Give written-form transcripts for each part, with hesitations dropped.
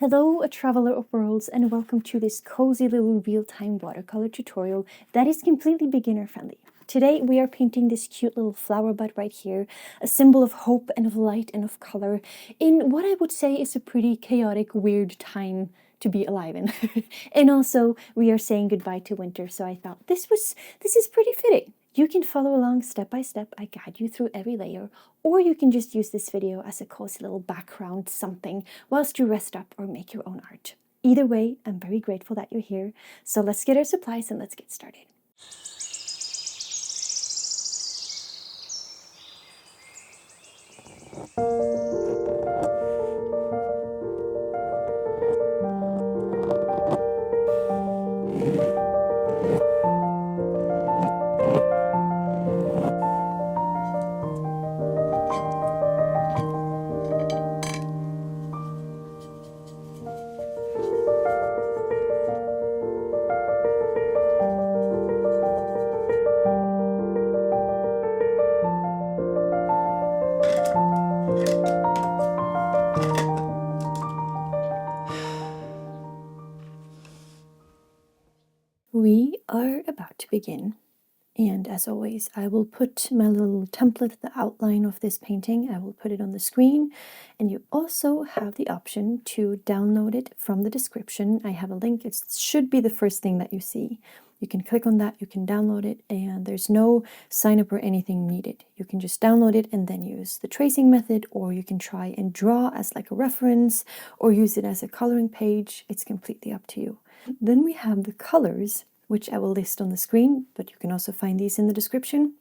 Hello, a traveler of worlds, and welcome to this cozy little real-time watercolor tutorial that is completely beginner friendly. Today we are painting this cute little flower bud right here, a symbol of hope and of light and of color in what I would say is a pretty chaotic, weird time to be alive in. And also we are saying goodbye to winter, so I thought this is pretty fitting. You can follow along step by step. I guide you through every layer, or you can just use this video as a cozy little background something whilst you rest up or make your own art. Either way, I'm very grateful that you're here. So let's get our supplies and let's get started. We are about to begin, and as always, I will put my little template, the outline of this painting, I will put it on the screen, and you also have the option to download it from the description. I have a link, it should be the first thing that you see. You can click on that, you can download it, and there's no sign up or anything needed. You can just download it and then use the tracing method, or you can try and draw as like a reference, or use it as a coloring page. It's completely up to you. Then we have the colors, which I will list on the screen, but you can also find these in the description.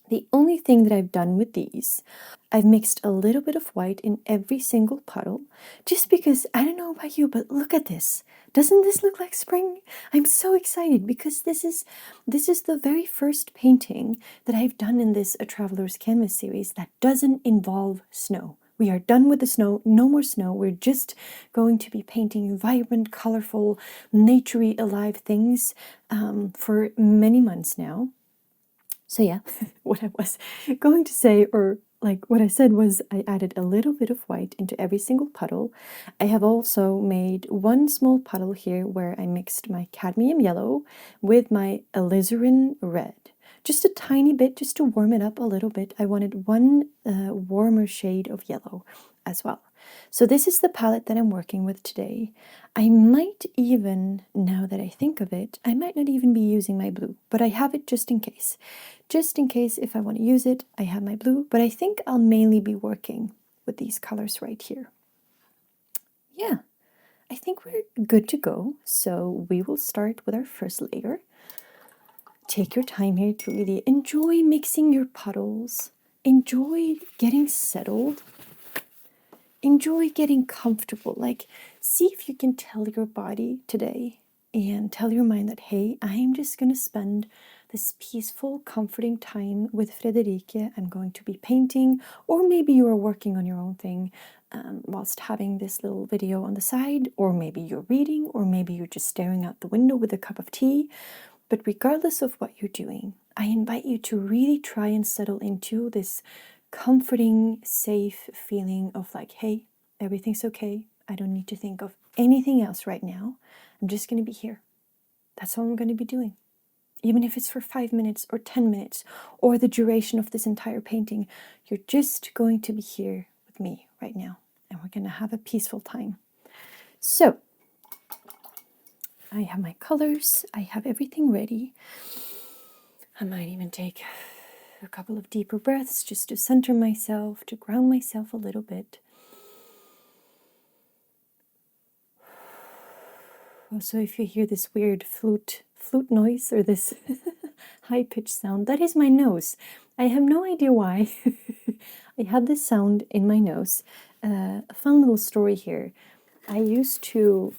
The only thing that I've done with these, I've mixed a little bit of white in every single puddle, just because, I don't know about you, but look at this. Doesn't this look like spring? I'm so excited because this is the very first painting that I've done in this A Traveler's Canvas series that doesn't involve snow. We are done with the snow, no more snow. We're just going to be painting vibrant, colorful, naturey, alive things for many months now. So yeah, what I was going to say, or like what I said was I added a little bit of white into every single puddle. I have also made one small puddle here where I mixed my cadmium yellow with my alizarin red. Just a tiny bit, just to warm it up a little bit. I wanted one warmer shade of yellow as well. So this is the palette that I'm working with today. I might even, now that I think of it, I might not even be using my blue, but I have it just in case. Just in case if I want to use it, I have my blue, but I think I'll mainly be working with these colors right here. Yeah, I think we're good to go. So we will start with our first layer. Take your time here to really enjoy mixing your puddles. Enjoy getting settled. Enjoy getting comfortable. Like, see if you can tell your body today and tell your mind that, hey, I'm just going to spend this peaceful, comforting time with Frederike. I'm going to be painting, or maybe you are working on your own thing whilst having this little video on the side, or maybe you're reading, or maybe you're just staring out the window with a cup of tea. But regardless of what you're doing, I invite you to really try and settle into this comforting, safe feeling of like, hey, everything's okay. I don't need to think of anything else right now. I'm just going to be here. That's all I'm going to be doing. Even if it's for 5 minutes or 10 minutes or the duration of this entire painting, you're just going to be here with me right now. And we're going to have a peaceful time. So, I have my colors, I have everything ready. I might even take a couple of deeper breaths just to center myself, to ground myself a little bit. Also, if you hear this weird flute noise or this high-pitched sound, that is my nose. I have no idea why. I have this sound in my nose. A fun little story here. I used to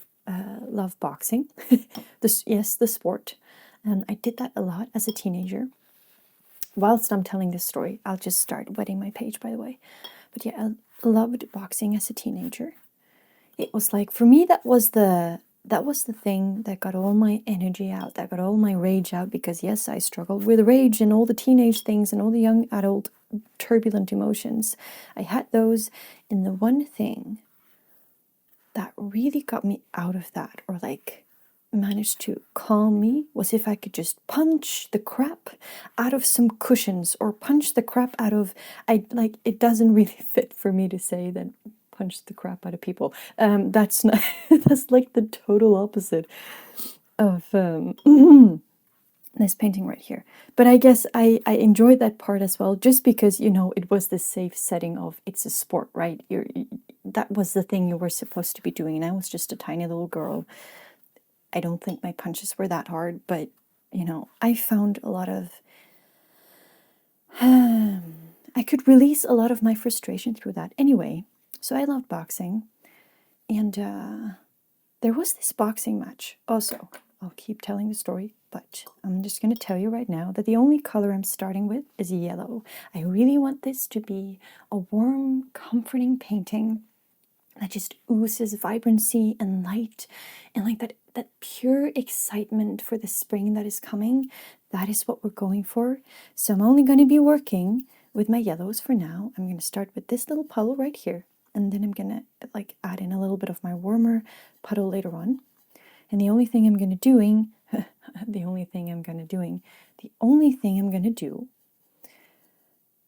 love boxing, the sport, and I did that a lot as a teenager. Whilst I'm telling this story, I'll just start wetting my page, by the way. But yeah, I loved boxing as a teenager. It was like, for me, that was the thing that got all my energy out, that got all my rage out, because yes, I struggled with rage and all the teenage things and all the young adult turbulent emotions. I had those, and the one thing that really got me out of that, or like managed to calm me, was if I could just punch the crap out of some cushions, or punch the crap out of, I like, it doesn't really fit for me to say that punch the crap out of people. That's not, that's like the total opposite of this painting right here. But I guess I enjoyed that part as well, just because, you know, it was the safe setting of it's a sport, right? That was the thing you were supposed to be doing, and I was just a tiny little girl. I don't think my punches were that hard, but, you know, I found a lot of, I could release a lot of my frustration through that. Anyway, so I loved boxing, and there was this boxing match also. I'll keep telling the story, but I'm just going to tell you right now that the only color I'm starting with is yellow. I really want this to be a warm, comforting painting that just oozes vibrancy and light, and like that pure excitement for the spring that is coming. That is what we're going for. So I'm only going to be working with my yellows for now. I'm going to start with this little puddle right here, and then I'm going to like add in a little bit of my warmer puddle later on. And the only thing I'm going to do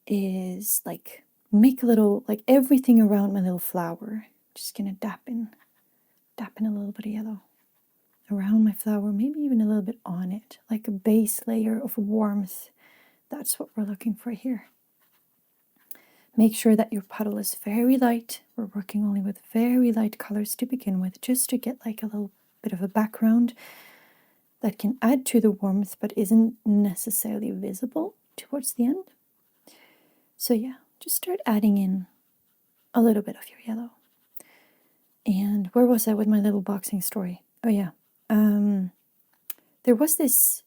is like make a little, like everything around my little flower. Just going to dap in a little bit of yellow around my flower, maybe even a little bit on it, like a base layer of warmth. That's what we're looking for here. Make sure that your puddle is very light. We're working only with very light colors to begin with, just to get like a little bit of a background that can add to the warmth but isn't necessarily visible towards the end. So yeah, just start adding in a little bit of your yellow. And where was I with my little boxing story? Oh yeah, there was this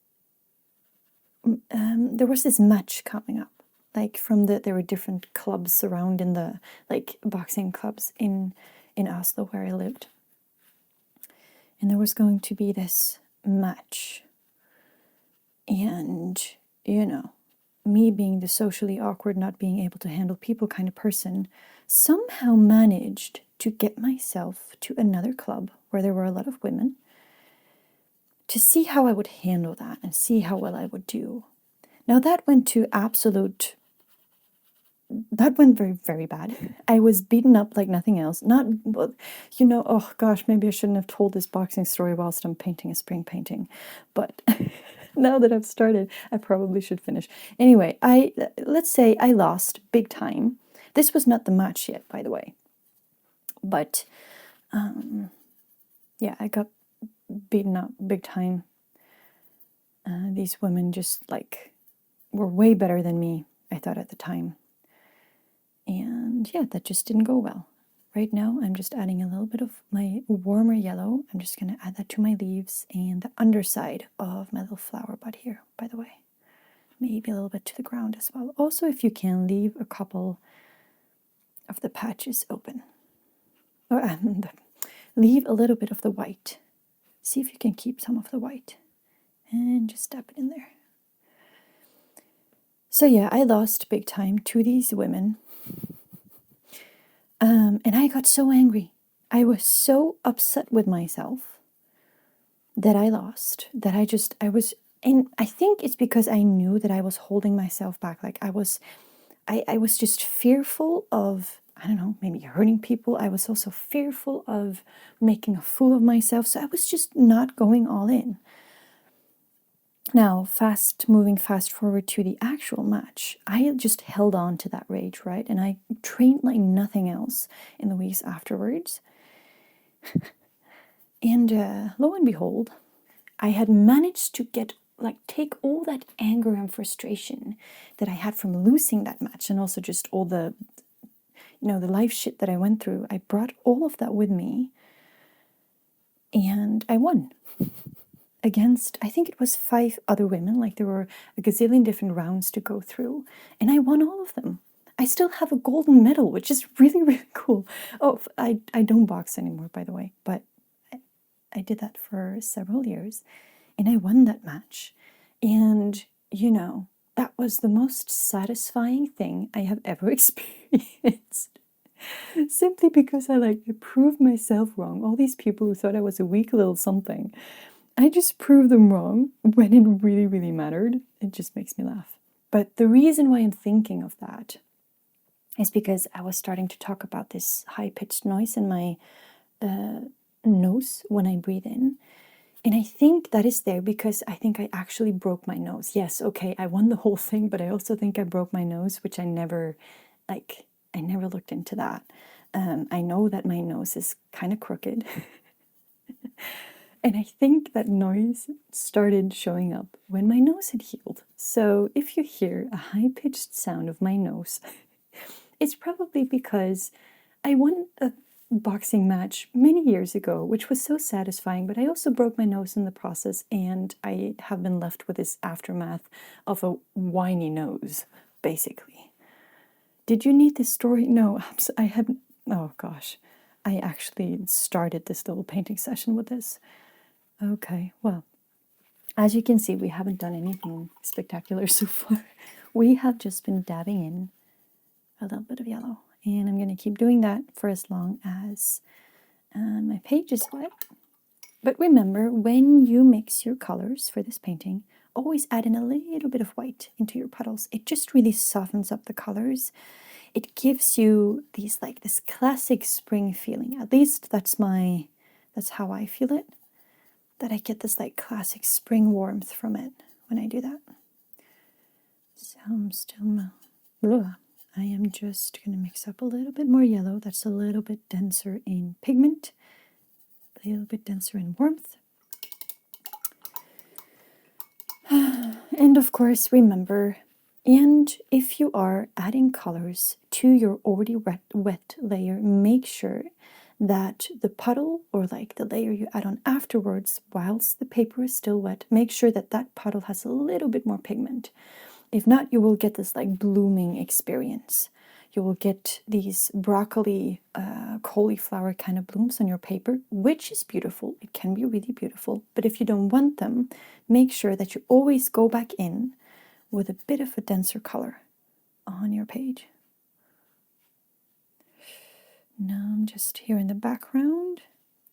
match coming up, like there were different clubs around in the, like, boxing clubs in Oslo where I lived. And there was going to be this match. And, you know, me being the socially awkward, not being able to handle people kind of person, somehow managed to get myself to another club where there were a lot of women, to see how I would handle that and see how well I would do. Now that went very, very bad. I was beaten up like nothing else. Oh gosh, maybe I shouldn't have told this boxing story whilst I'm painting a spring painting. But now that I've started, I probably should finish. Anyway, let's say I lost big time. This was not the match yet, by the way. But, yeah, I got beaten up big time. These women just, like, were way better than me, I thought at the time. And yeah, that just didn't go well. Right now, I'm just adding a little bit of my warmer yellow. I'm just going to add that to my leaves and the underside of my little flower bud here, by the way. Maybe a little bit to the ground as well. Also, if you can, leave a couple of the patches open. Or leave a little bit of the white. See if you can keep some of the white. And just dab it in there. So yeah, I lost big time to these women. And I got so angry. I was so upset with myself that I lost, that and I think it's because I knew that I was holding myself back. Like I was just fearful of, I don't know, maybe hurting people. I was also fearful of making a fool of myself. So I was just not going all in. Now, moving fast forward to the actual match, I just held on to that rage, right? And I trained like nothing else in the weeks afterwards. And lo and behold, I had managed to take all that anger and frustration that I had from losing that match, and also just all the, the life shit that I went through. I brought all of that with me, and I won. Against, I think it was 5 other women. Like there were a gazillion different rounds to go through, and I won all of them. I still have a golden medal, which is really, really cool. Oh, I don't box anymore, by the way, but I did that for several years, and I won that match. And, that was the most satisfying thing I have ever experienced. Simply because I proved myself wrong. All these people who thought I was a weak little something, I just proved them wrong when it really, really mattered. It just makes me laugh. But the reason why I'm thinking of that is because I was starting to talk about this high-pitched noise in my nose when I breathe in. And I think that is there because I think I actually broke my nose. Yes, okay, I won the whole thing, but I also think I broke my nose, which I never looked into that. I know that my nose is kind of crooked. And I think that noise started showing up when my nose had healed. So if you hear a high-pitched sound of my nose, it's probably because I won a boxing match many years ago, which was so satisfying, but I also broke my nose in the process, and I have been left with this aftermath of a whiny nose, basically. Did you need this story? No, I haven't. Oh gosh, I actually started this little painting session with this. Okay, well, as you can see, we haven't done anything spectacular so far. We have just been dabbing in a little bit of yellow, and I'm going to keep doing that for as long as my page is wet. But remember, when you mix your colors for this painting, always add in a little bit of white into your puddles. It just really softens up the colors. It gives you these this classic spring feeling. At least that's how I feel it. That I get this classic spring warmth from it when I do that. So I'm still, I am just going to mix up a little bit more yellow. That's a little bit denser in pigment, a little bit denser in warmth. And of course, remember, and if you are adding colors to your already wet layer, make sure that the puddle or the layer you add on afterwards, whilst the paper is still wet, make sure that that puddle has a little bit more pigment. If not, you will get this blooming experience. You will get these broccoli, cauliflower kind of blooms on your paper, which is beautiful. It can be really beautiful. But if you don't want them, make sure that you always go back in with a bit of a denser color on your page. Now I'm just here in the background.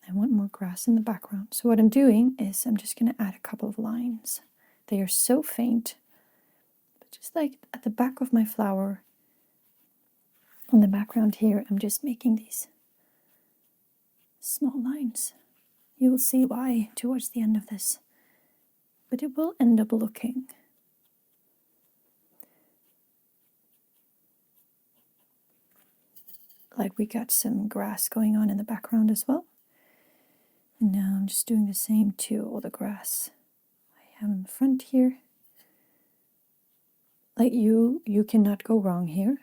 I want more grass in the background. So what I'm doing is I'm just going to add a couple of lines. They are so faint, but just at the back of my flower, in the background here, I'm just making these small lines. You will see why towards the end of this, but it will end up looking like we got some grass going on in the background as well. And now I'm just doing the same to all the grass I have in front here. You cannot go wrong here.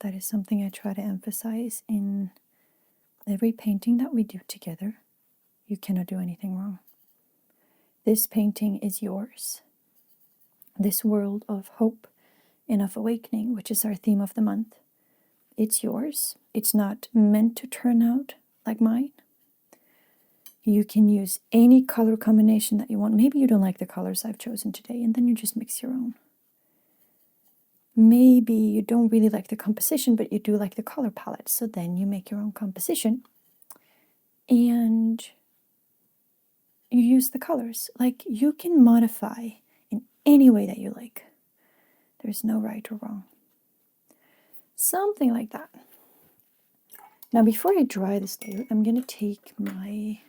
That is something I try to emphasize in every painting that we do together. You cannot do anything wrong. This painting is yours. This world of hope and of awakening, which is our theme of the month, it's yours. It's not meant to turn out like mine. You can use any color combination that you want. Maybe you don't like the colors I've chosen today, and then you just mix your own. Maybe you don't really like the composition, but you do like the color palette, so then you make your own composition. And you use the colors. You can modify in any way that you like. There's no right or wrong. Something like that. Now, before I dry this layer, I'm going to take my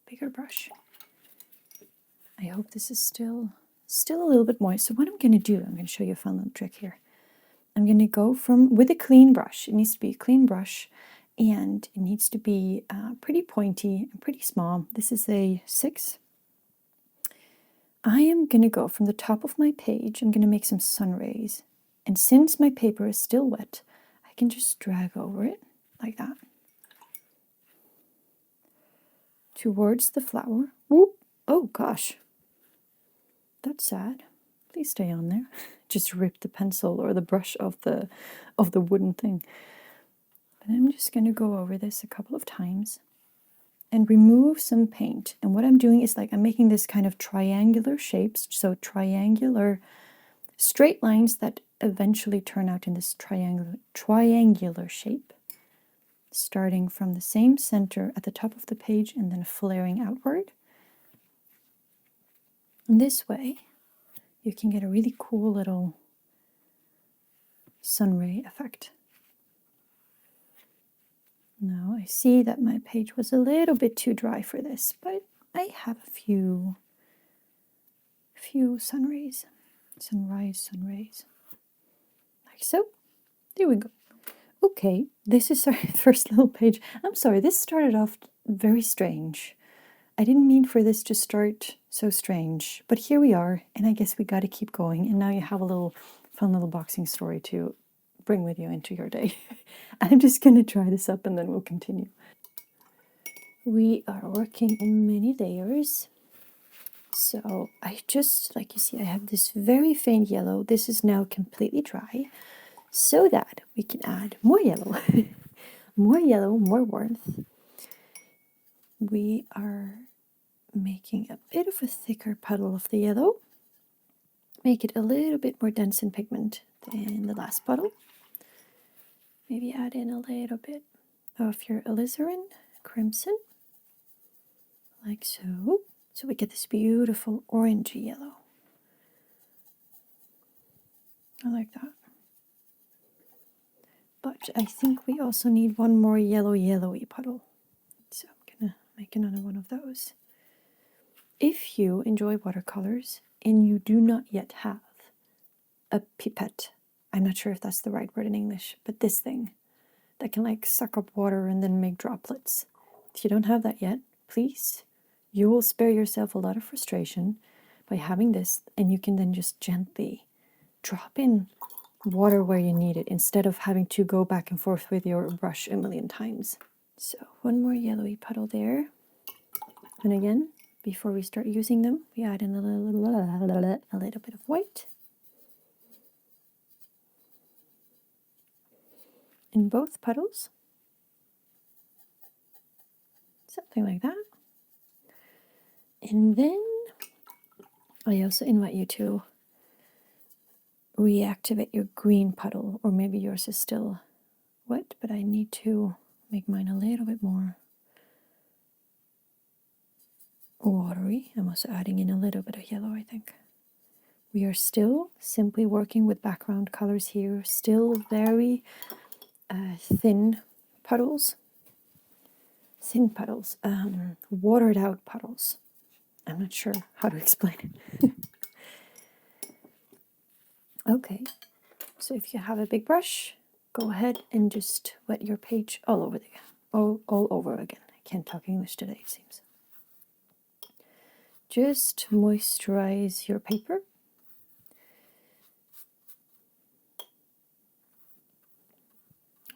bigger brush. I hope this is still a little bit moist. So what I'm going to do, I'm going to show you a fun little trick here. I'm going to go with a clean brush. It needs to be a clean brush, and it needs to be pretty pointy and pretty small. This is a 6. I am going to go from the top of my page. I'm going to make some sun rays. And since my paper is still wet, I can just drag over it like that towards the flower. Whoop! Oh gosh, that's sad. Please stay on there. Just ripped the pencil or the brush of the wooden thing. But I'm just going to go over this a couple of times and remove some paint. And what I'm doing is I'm making this kind of triangular shapes, so triangular straight lines that eventually turn out in this triangular shape. starting from the same center at the top of the page and then flaring outward. And this way, you can get a really cool little sunray effect. Now I see that my page was a little bit too dry for this, but I have a few sunrise, like so. There we go. Okay, this is our first little page. I'm sorry, this started off very strange. I didn't mean for this to start so strange, but here we are, and I guess we got to keep going. And now you have a little fun little boxing story to bring with you into your day. I'm just going to try this up and then we'll continue. We are working in many layers. So I just, like you see, I have this very faint yellow. This is now completely dry, so that we can add more yellow. More yellow, more warmth. We are making a bit of a thicker puddle of the yellow. Make it a little bit more dense in pigment than the last puddle. Maybe add in a little bit of your alizarin crimson, like so. So we get this beautiful orangey yellow. I like that. But I think we also need one more yellowy puddle. So I'm gonna make another one of those. If you enjoy watercolors and you do not yet have a pipette, I'm not sure if that's the right word in English, but this thing that can like suck up water and then make droplets. If you don't have that yet, please, you will spare yourself a lot of frustration by having this, and you can then just gently drop in water where you need it instead of having to go back and forth with your brush a million times. So one more yellowy puddle there. And again, before we start using them, we add in a little bit of white. In both puddles. Something like that. And then I also invite you to reactivate your green puddle, or maybe yours is still wet, but I need to make mine a little bit more watery. I'm also adding in a little bit of yellow, I think. We are still simply working with background colors here, still very thin puddles, watered out puddles. I'm not sure how to explain it. Okay, so if you have a big brush, go ahead and just wet your page all over again. All over again. I can't talk English today, it seems. Just moisturize your paper.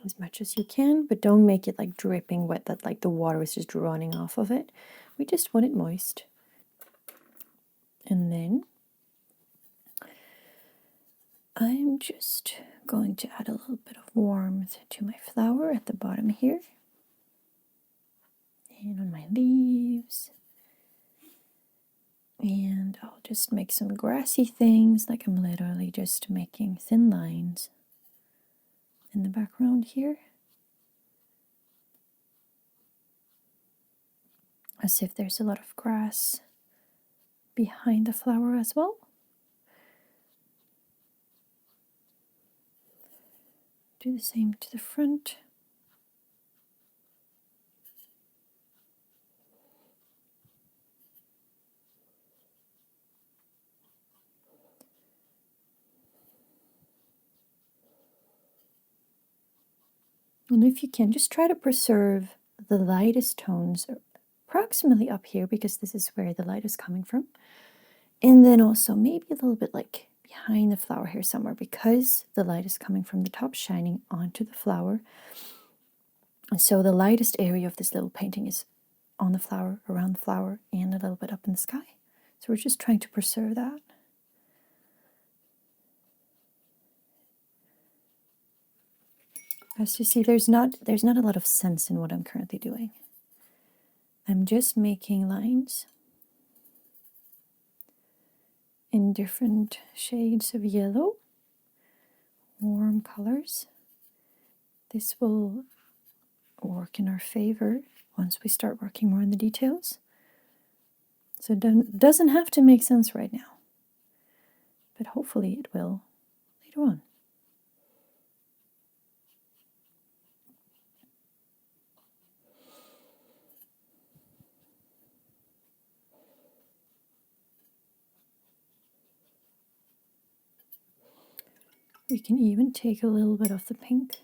As much as you can, but don't make it like dripping wet, that like the water is just running off of it. We just want it moist. And then I'm just going to add a little bit of warmth to my flower at the bottom here. And on my leaves. And I'll just make some grassy things, like I'm literally just making thin lines in the background here. As if there's a lot of grass behind the flower as well. Do the same to the front. And if you can, just try to preserve the lightest tones approximately up here, because this is where the light is coming from. And then also maybe a little bit like behind the flower here somewhere, because the light is coming from the top shining onto the flower. And so the lightest area of this little painting is on the flower, around the flower, and a little bit up in the sky. So we're just trying to preserve that. As you see, there's not a lot of sense in what I'm currently doing. I'm just making lines in different shades of yellow, warm colors. This will work in our favor once we start working more on the details. So it doesn't have to make sense right now, but hopefully it will later on. You can even take a little bit of the pink.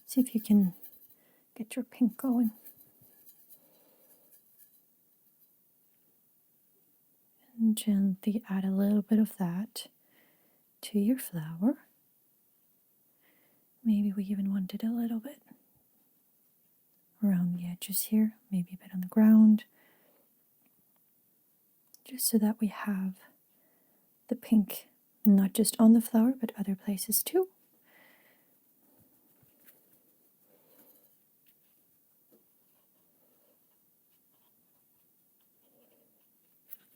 See if you can get your pink going. And gently add a little bit of that to your flower. Maybe we even want it a little bit around the edges here, maybe a bit on the ground, just so that we have the pink not just on the flower but other places too.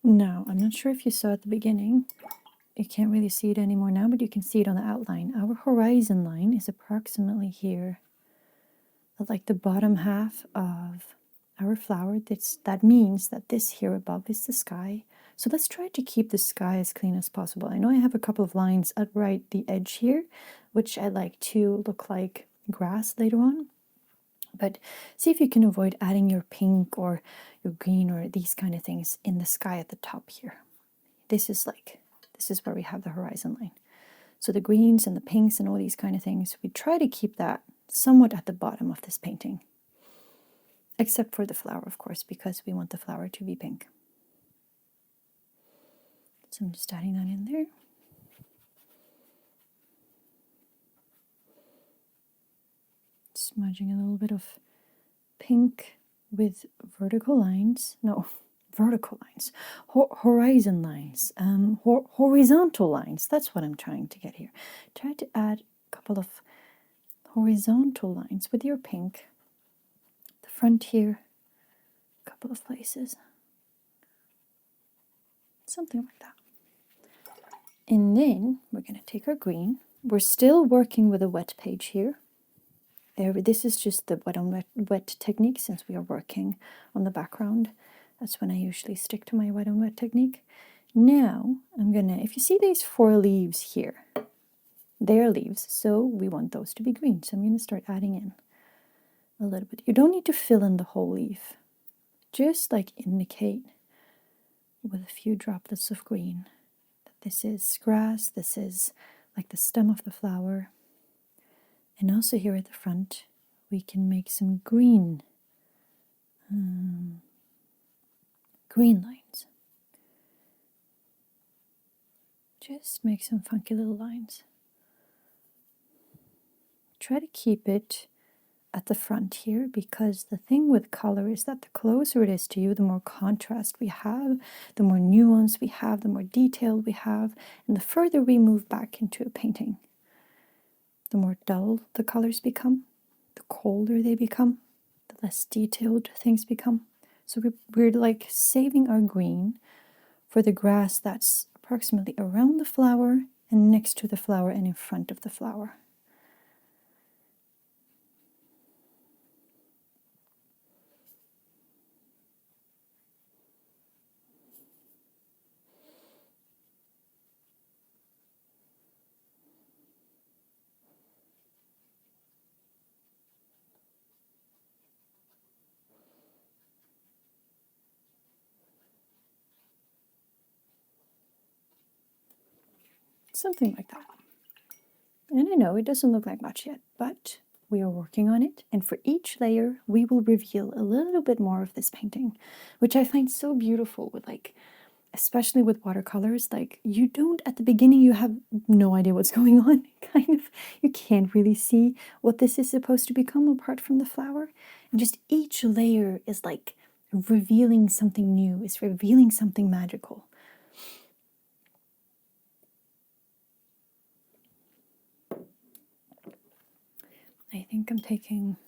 Now, I'm not sure if you saw at the beginning, you can't really see it anymore now, but you can see it on the outline. Our horizon line is approximately here, at like the bottom half of our flower. That means that this here above is the sky. So let's try to keep the sky as clean as possible. I know I have a couple of lines at right the edge here, which I like to look like grass later on. But see if you can avoid adding your pink or your green or these kind of things in the sky at the top here. This is where we have the horizon line. So the greens and the pinks and all these kind of things, we try to keep that somewhat at the bottom of this painting. Except for the flower, of course, because we want the flower to be pink. So I'm just adding that in there. Smudging a little bit of pink with vertical lines. No, vertical lines. Horizon lines. Horizontal lines. That's what I'm trying to get here. Try to add a couple of horizontal lines with your pink. The front here, a couple of places. Something like that. And then we're going to take our green. We're still working with a wet page here. This is just the wet on wet technique since we are working on the background. That's when I usually stick to my wet on wet technique. Now I'm going to, if you see these 4 leaves here, they're leaves, so we want those to be green. So I'm going to start adding in a little bit. You don't need to fill in the whole leaf. Just like indicate with a few droplets of green. This is grass, this is like the stem of the flower. And also here at the front, we can make some green lines. Just make some funky little lines. Try to keep it at the front here, because the thing with color is that the closer it is to you, the more contrast we have, the more nuance we have, the more detail we have, and the further we move back into a painting, the more dull the colors become, the colder they become, the less detailed things become. So we're like saving our green for the grass that's approximately around the flower and next to the flower and in front of the flower. Something like that. And I know it doesn't look like much yet, but we are working on it. And for each layer, we will reveal a little bit more of this painting, which I find so beautiful with especially with watercolors. Like you don't, at the beginning, you have no idea what's going on, kind of. You can't really see what this is supposed to become apart from the flower. And just each layer is like revealing something new, is revealing something magical. I think I'm taking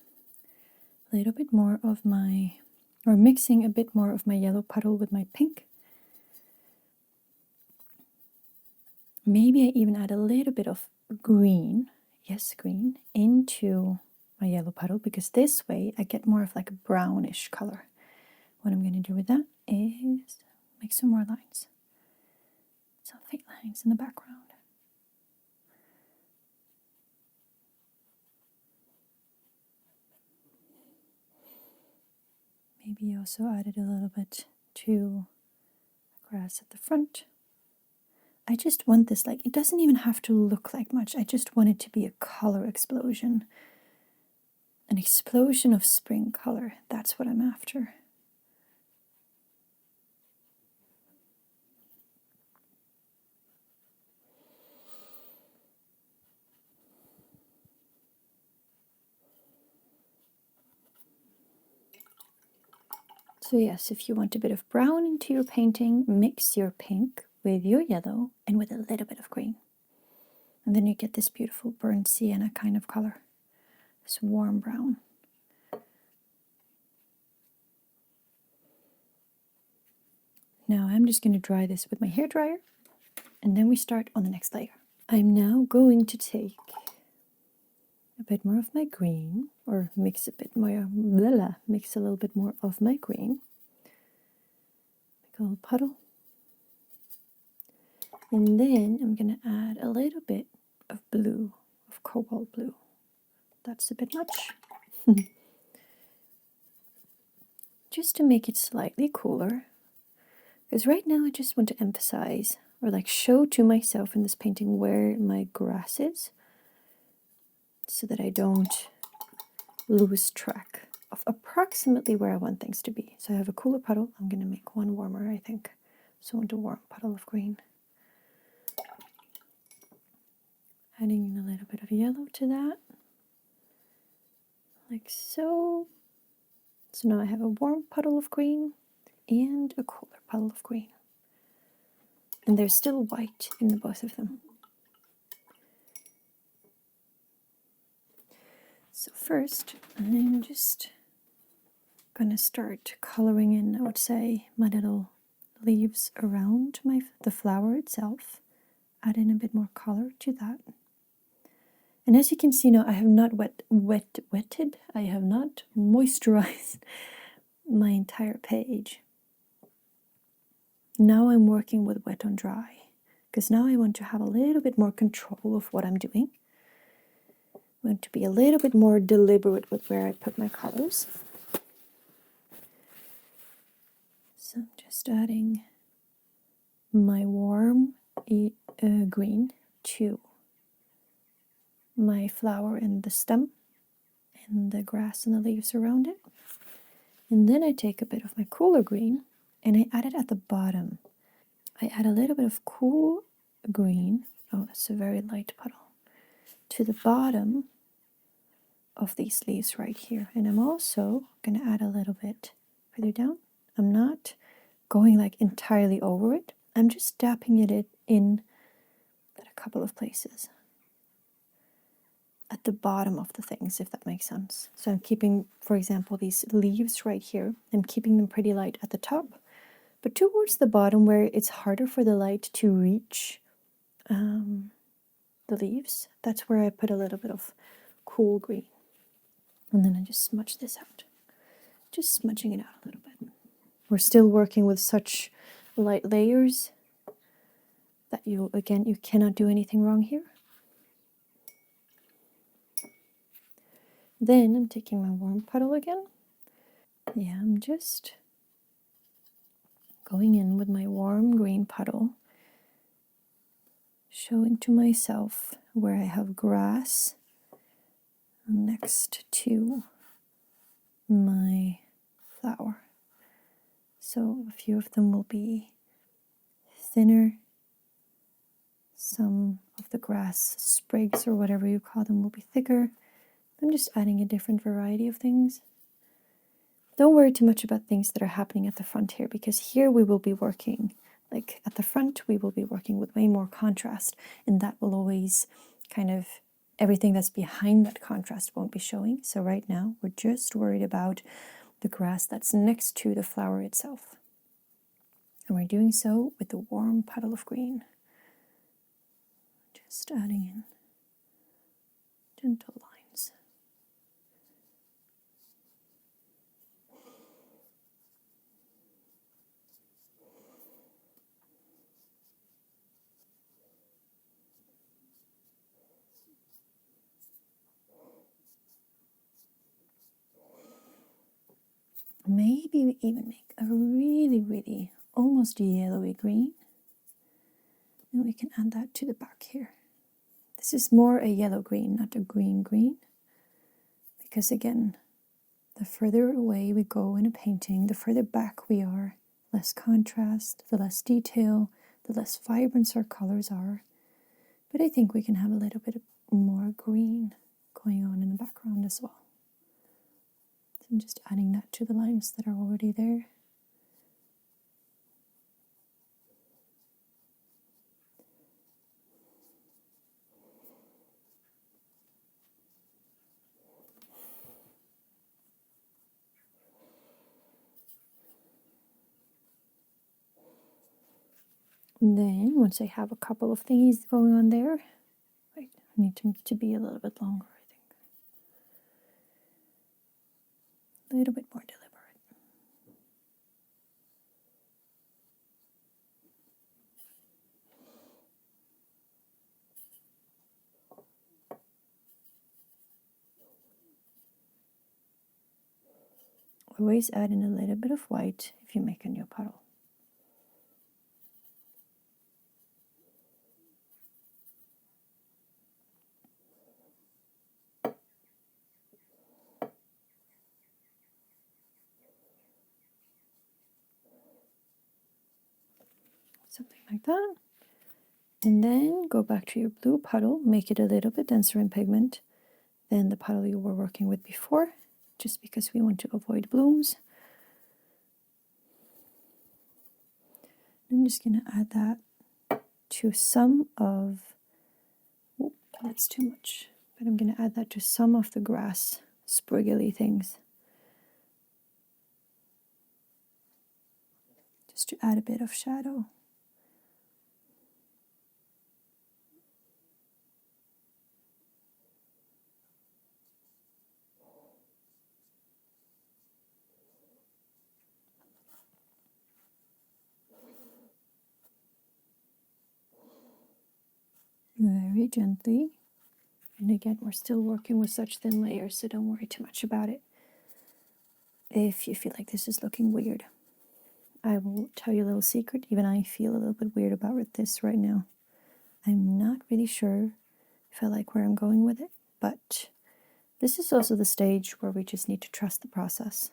a little bit more of or mixing a bit more of my yellow puddle with my pink. Maybe I even add a little bit of green, yes, green, into my yellow puddle, because this way I get more of like a brownish color. What I'm going to do with that is make some more lines. Some faint lines in the background. Maybe also added a little bit to grass at the front. I just want this, like, it doesn't even have to look like much. I just want it to be a color explosion. An explosion of spring color. That's what I'm after. So yes, if you want a bit of brown into your painting, mix your pink with your yellow and with a little bit of green. And then you get this beautiful burnt sienna kind of color. This warm brown. Now I'm just going to dry this with my hairdryer, and then we start on the next layer. I'm now going to take a bit more of my green, or mix a bit more, mix a little bit more of my green. Make a little puddle. And then I'm going to add a little bit of blue, of cobalt blue. That's a bit much. Just to make it slightly cooler. Because right now I just want to emphasize, or like show to myself in this painting where my grass is, so that I don't lose track of approximately where I want things to be. So I have a cooler puddle. I'm going to make one warmer, I think. So I want a warm puddle of green. Adding in a little bit of yellow to that. Like so. So now I have a warm puddle of green and a cooler puddle of green. And there's still white in the both of them. So first, I'm just gonna start coloring in, I would say, my little leaves around the flower itself. Add in a bit more color to that. And as you can see now, I have not wetted, I have not moisturized my entire page. Now I'm working with wet on dry, because now I want to have a little bit more control of what I'm doing. I want to be a little bit more deliberate with where I put my colors. So I'm just adding my warm green to my flower and the stem and the grass and the leaves around it. And then I take a bit of my cooler green and I add it at the bottom. I add a little bit of cool green, oh that's a very light puddle, to the bottom of these leaves right here. And I'm also going to add a little bit further down. I'm not going like entirely over it. I'm just dapping it in at a couple of places. At the bottom of the things, if that makes sense. So I'm keeping, for example, these leaves right here. I'm keeping them pretty light at the top. But towards the bottom where it's harder for the light to reach the leaves, that's where I put a little bit of cool green. And then I just smudge this out. Just smudging it out a little bit. We're still working with such light layers that you cannot do anything wrong here. Then I'm taking my warm puddle again. Yeah, I'm just going in with my warm green puddle, showing to myself where I have grass next to my flower. So a few of them will be thinner. Some of the grass sprigs or whatever you call them will be thicker. I'm just adding a different variety of things. Don't worry too much about things that are happening at the front here, because here we will be working, like at the front we will be working with way more contrast, and that will always kind of, everything that's behind that contrast won't be showing. So right now we're just worried about the grass that's next to the flower itself. And we're doing so with the warm puddle of green. Just adding in gentle lines. Maybe we even make a really almost yellowy green. And we can add that to the back here. This is more a yellow green, not a green green. Because again, the further away we go in a painting, the further back we are, less contrast, the less detail, the less vibrant our colors are. But I think we can have a little bit more green going on in the background as well. So I'm just adding that to the lines that are already there. And then once I have a couple of things going on there, I need them to be a little bit longer, I think. A little bit more deliberate. Always add in a little bit of white if you make a new puddle. Something like that. And then go back to your blue puddle, make it a little bit denser in pigment than the puddle you were working with before, just because we want to avoid blooms. I'm just going to add that to some of, oh, that's too much, but I'm going to add that to some of the grass spriggly things. Just to add a bit of shadow. Very gently. And again, we're still working with such thin layers, so don't worry too much about it. If you feel like this is looking weird, I will tell you a little secret. Even I feel a little bit weird about this right now. I'm not really sure if I like where I'm going with it, but this is also the stage where we just need to trust the process.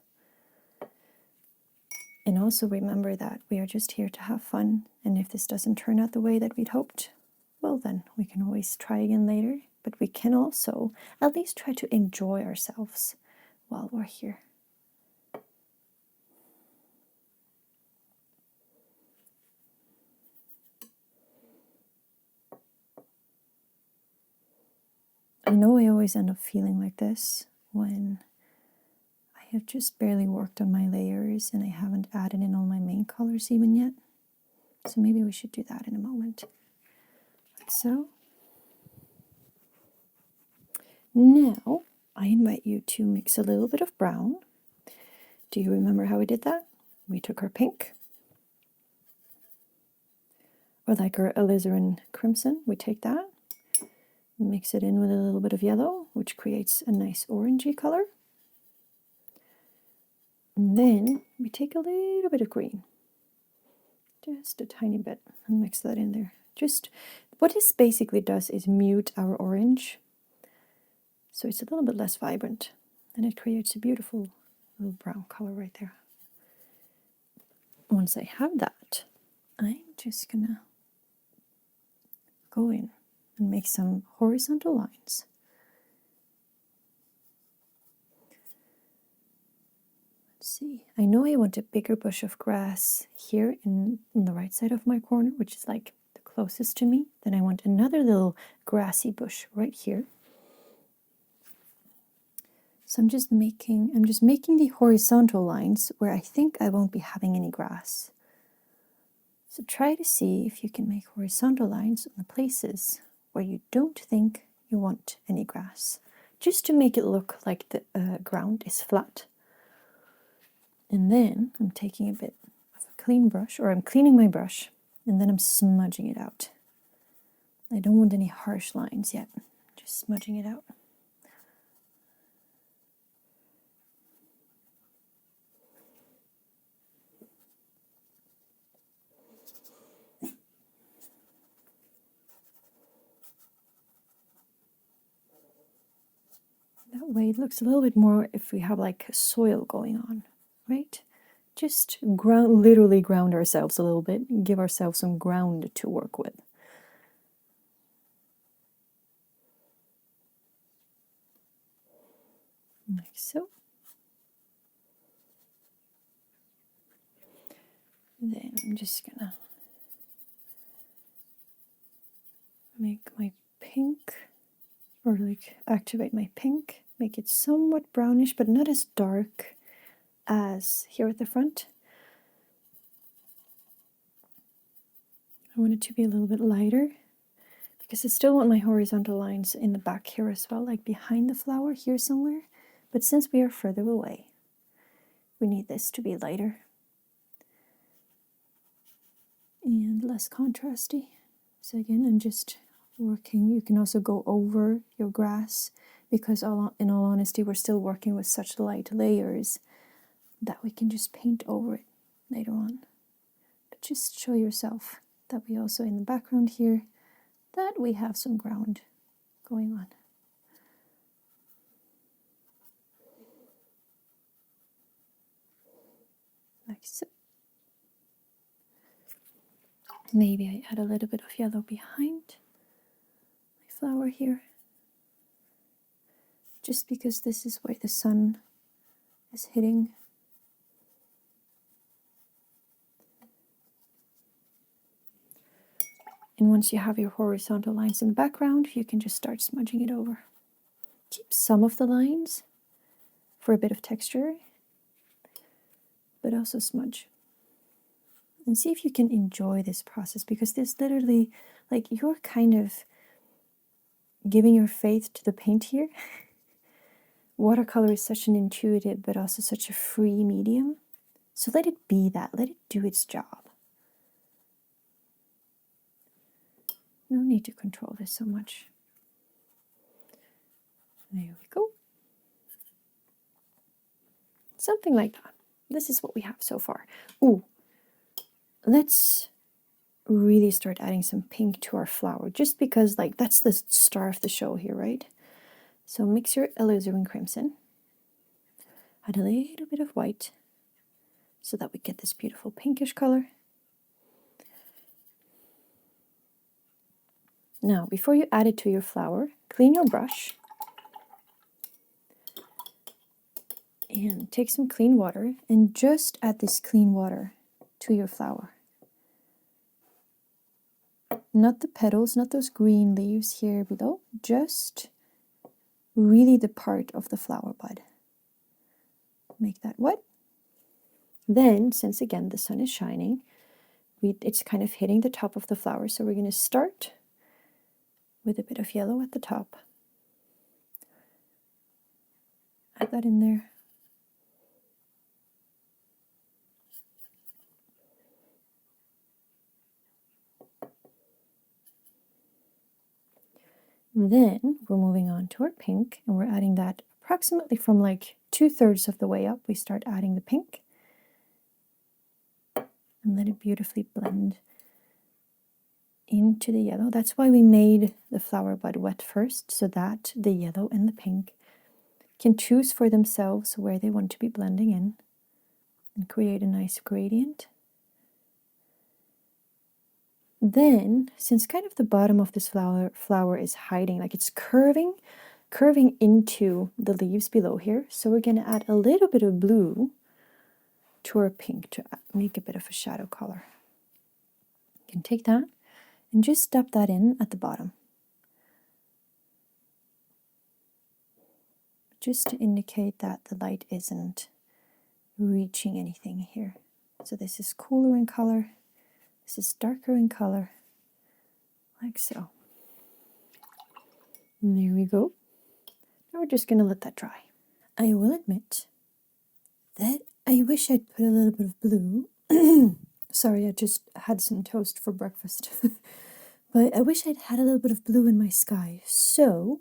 And also remember that we are just here to have fun, and if this doesn't turn out the way that we'd hoped, well then, we can always try again later, but we can also at least try to enjoy ourselves while we're here. I know I always end up feeling like this when I have just barely worked on my layers and I haven't added in all my main colors even yet. So maybe we should do that in a moment. Like so. Now, I invite you to mix a little bit of brown. Do you remember how we did that? We took our pink, or like our alizarin crimson, we take that, mix it in with a little bit of yellow, which creates a nice orangey color. And then we take a little bit of green, just a tiny bit, and mix that in there. Just what this basically does is mute our orange, so it's a little bit less vibrant, and it creates a beautiful little brown color right there. Once I have that, I'm just gonna go in and make some horizontal lines. Let's see, I know I want a bigger bush of grass here on the right side of my corner, which is like the closest to me. Then I want another little grassy bush right here. So I'm just making the horizontal lines where I think I won't be having any grass. So try to see if you can make horizontal lines on the places where you don't think you want any grass, just to make it look like the ground is flat. And then I'm taking a bit of a clean brush, or I'm cleaning my brush, and then I'm smudging it out. I don't want any harsh lines yet, just smudging it out. way it looks a little bit more if we have like soil going on, right? Just literally ground ourselves a little bit and give ourselves some ground to work with. Like so. Then I'm just gonna make my pink, or like activate my pink, make it somewhat brownish but not as dark as here at the front. I want it to be a little bit lighter because I still want my horizontal lines in the back here as well, like behind the flower here somewhere. But since we are further away, we need this to be lighter and less contrasty. So again, I'm just working. You can also go over your grass because in all honesty, we're still working with such light layers that we can just paint over it later on. But just show yourself that we also in the background here, that we have some ground going on. Like so. Maybe I add a little bit of yellow behind my flower here, just because this is where the sun is hitting. And once you have your horizontal lines in the background, you can just start smudging it over. Keep some of the lines for a bit of texture, but also smudge. And see if you can enjoy this process, because this literally, like, you're kind of giving your faith to the paint here. Watercolor is such an intuitive but also such a free medium. So let it be that. Let it do its job. No need to control this so much. There we go. Something like that. This is what we have so far. Ooh, let's really start adding some pink to our flower, just because like that's the star of the show here, right? So mix your alizarin crimson, add a little bit of white so that we get this beautiful pinkish color. Now, before you add it to your flower, clean your brush and take some clean water and just add this clean water to your flower. Not the petals, not those green leaves here below, just really the part of the flower bud. Make that wet. Then, since again the sun is shining, it's kind of hitting the top of the flower, so we're going to start with a bit of yellow at the top. Add that in there. Then we're moving on to our pink, and we're adding that approximately from like 2/3 of the way up. We start adding the pink and let it beautifully blend into the yellow. That's why we made the flower bud wet first, so that the yellow and the pink can choose for themselves where they want to be blending in and create a nice gradient. Then, since kind of the bottom of this flower is hiding, like it's curving into the leaves below here, so we're going to add a little bit of blue to our pink to make a bit of a shadow color. You can take that and just dab that in at the bottom, just to indicate that the light isn't reaching anything here. So this is cooler in color, this is darker in color, like so. And there we go. Now we're just going to let that dry. I will admit that I wish I'd put a little bit of blue. Sorry, I just had some toast for breakfast. But I wish I'd had a little bit of blue in my sky. So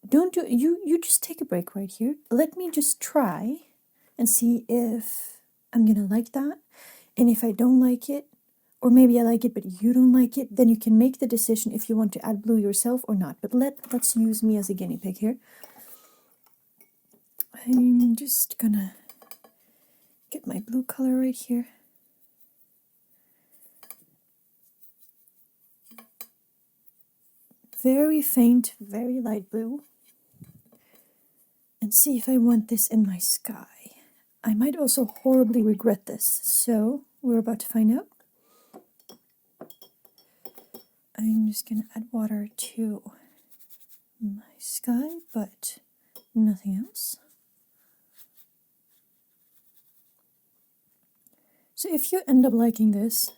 don't do you just take a break right here. Let me just try and see if I'm gonna like that. And if I don't like it, or maybe I like it but you don't like it, then you can make the decision if you want to add blue yourself or not. But let's use me as a guinea pig here. I'm just gonna get my blue color right here. Very faint, very light blue. And see if I want this in my sky. I might also horribly regret this, so we're about to find out. I'm just gonna add water to my sky, but nothing else. So if you end up liking this,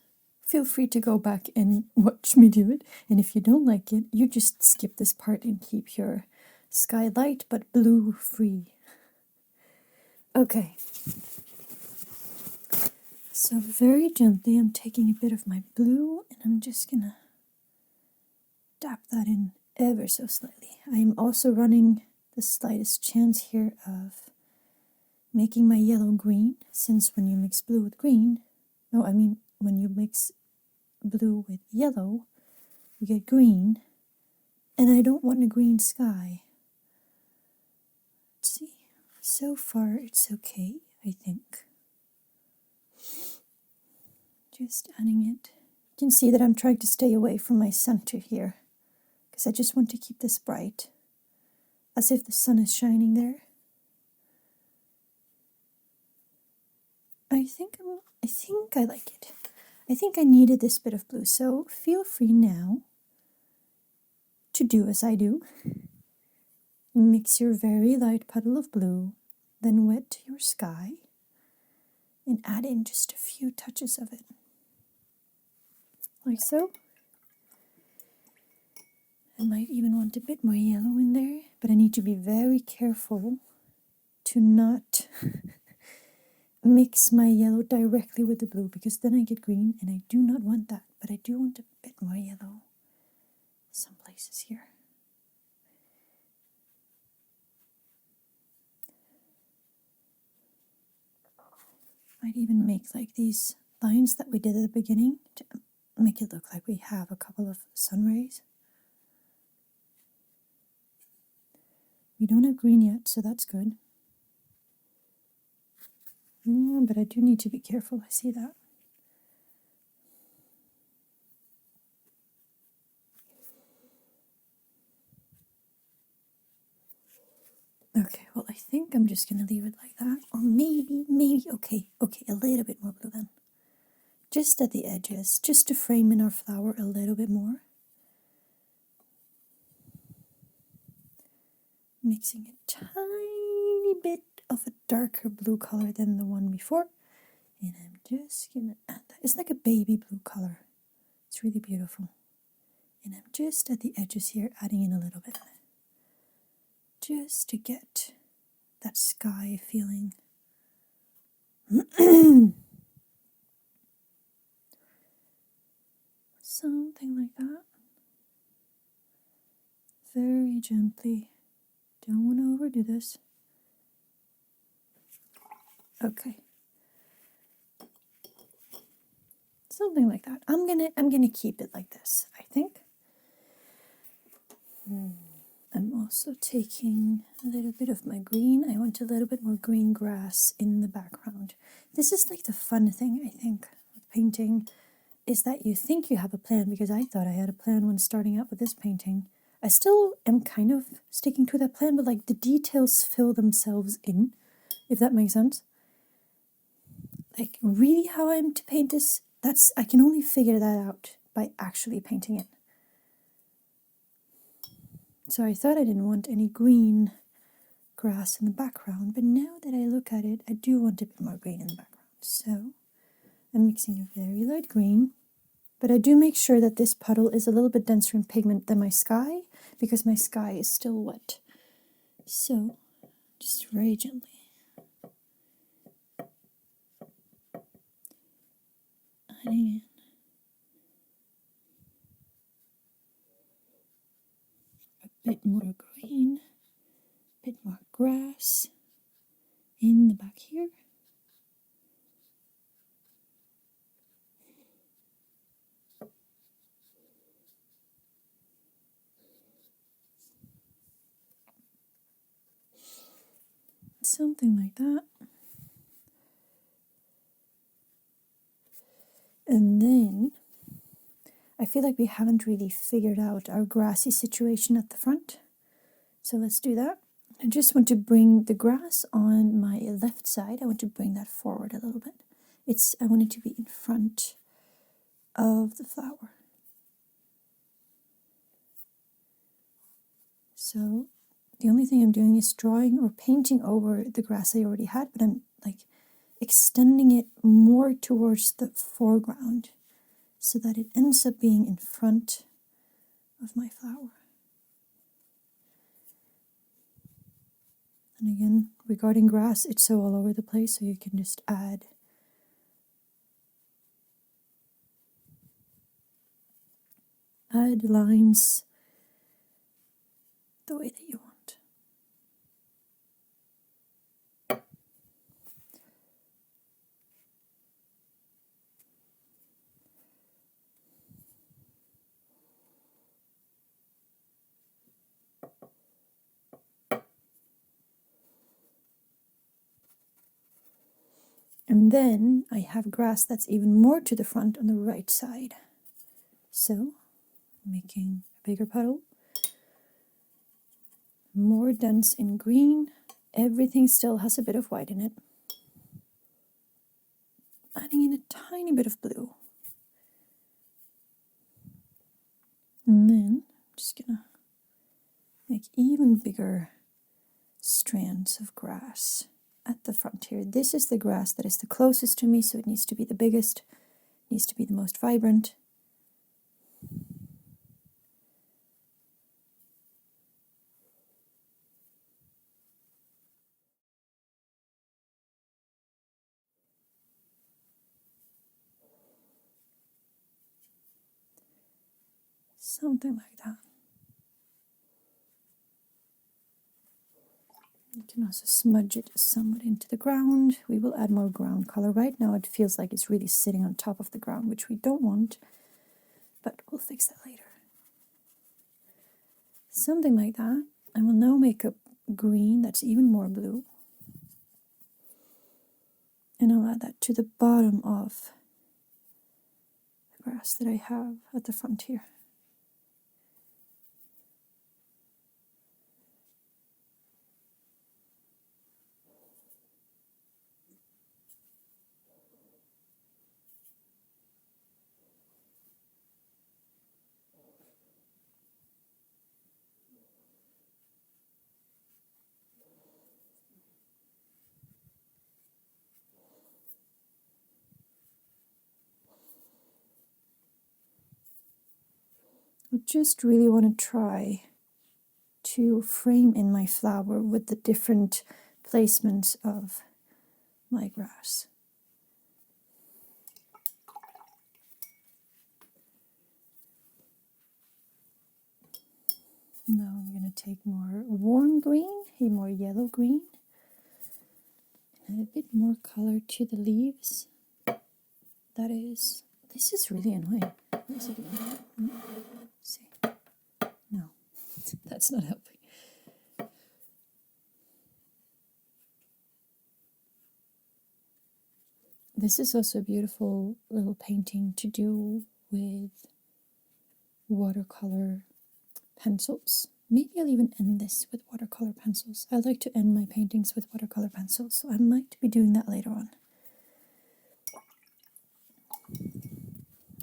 feel free to go back and watch me do it. And if you don't like it, you just skip this part and keep your sky light but blue free. Okay. So very gently I'm taking a bit of my blue and I'm just gonna dab that in ever so slightly. I'm also running the slightest chance here of making my yellow green, since when you mix blue with green, when you mix blue with yellow, you get green, and I don't want a green sky. Let's see. So far it's okay, I think. Just adding it. You can see that I'm trying to stay away from my center here, because I just want to keep this bright, as if the sun is shining there. I think I like it. I think I needed this bit of blue, so feel free now to do as I do. Mix your very light puddle of blue, then wet your sky, and add in just a few touches of it. Like so. I might even want a bit more yellow in there, but I need to be very careful to not mix my yellow directly with the blue, because then I get green, and I do not want that, but I do want a bit more yellow some places here. Might even make like these lines that we did at the beginning to make it look like we have a couple of sun rays. We don't have green yet, so that's good. Yeah, but I do need to be careful, I see that. Okay, well I think I'm just going to leave it like that. Or maybe, okay, a little bit more blue then. Just at the edges, just to frame in our flower a little bit more. Mixing a tiny bit of a darker blue color than the one before. And I'm just going to add that. It's like a baby blue color. It's really beautiful. And I'm just at the edges here adding in a little bit. Just to get that sky feeling. Something like that. Very gently. Don't want to overdo this. Okay. Something like that. I'm gonna keep it like this, I think. I'm also taking a little bit of my green. I want a little bit more green grass in the background. This is like the fun thing, I think, with painting, is that you think you have a plan, because I thought I had a plan when starting out with this painting. I still am kind of sticking to that plan, but like the details fill themselves in, if that makes sense. Like really how I'm to paint this, I can only figure that out by actually painting it. So I thought I didn't want any green grass in the background, but now that I look at it, I do want a bit more green in the background. So I'm mixing a very light green, but I do make sure that this puddle is a little bit denser in pigment than my sky, because my sky is still wet. So just very gently. Adding in a bit more green, a bit more grass in the back here. Something like that. And then I feel like we haven't really figured out our grassy situation at the front. So let's do that. I just want to bring the grass on my left side. I want to bring that forward a little bit. I want it to be in front of the flower. So the only thing I'm doing is drawing or painting over the grass I already had, but I'm like extending it more towards the foreground so that it ends up being in front of my flower. And again, regarding grass, it's so all over the place, so you can just add lines the way that you want. And then I have grass that's even more to the front on the right side. So, making a bigger puddle, more dense in green. Everything still has a bit of white in it. Adding in a tiny bit of blue. And then I'm just gonna make even bigger strands of grass at the front here. This is the grass that is the closest to me, so it needs to be the biggest, needs to be the most vibrant. Something like that. You can also smudge it somewhat into the ground. We will add more ground color. Right now it feels like it's really sitting on top of the ground, which we don't want, but we'll fix that later. Something like that. I will now make a green that's even more blue. And I'll add that to the bottom of the grass that I have at the front here. I just really want to try to frame in my flower with the different placements of my grass. Now I'm going to take more warm green, a more yellow green, and a bit more color to the leaves. This is really annoying. What is it doing? See? No, that's not helping. This is also a beautiful little painting to do with watercolor pencils. Maybe I'll even end this with watercolor pencils. I like to end my paintings with watercolor pencils, so I might be doing that later on.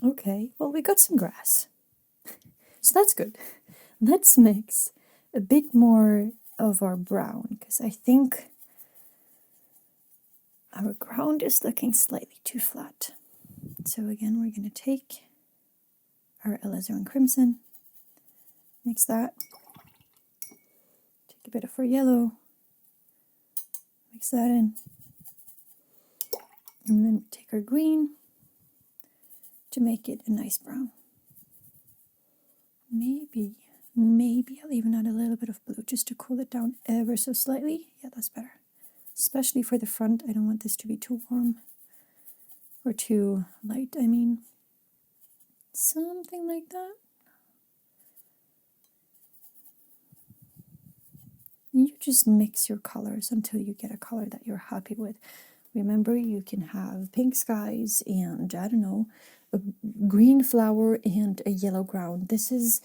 Okay, well, we got some grass. So that's good. Let's mix a bit more of our brown, because I think our ground is looking slightly too flat. So again, we're going to take our alizarin crimson, mix that, take a bit of our yellow, mix that in, and then take our green to make it a nice brown. Maybe I'll even add a little bit of blue just to cool it down ever so slightly. Yeah, that's better. Especially for the front, I don't want this to be too warm or too light, I mean. Something like that. You just mix your colors until you get a color that you're happy with. Remember, you can have pink skies and, I don't know, a green flower and a yellow ground. These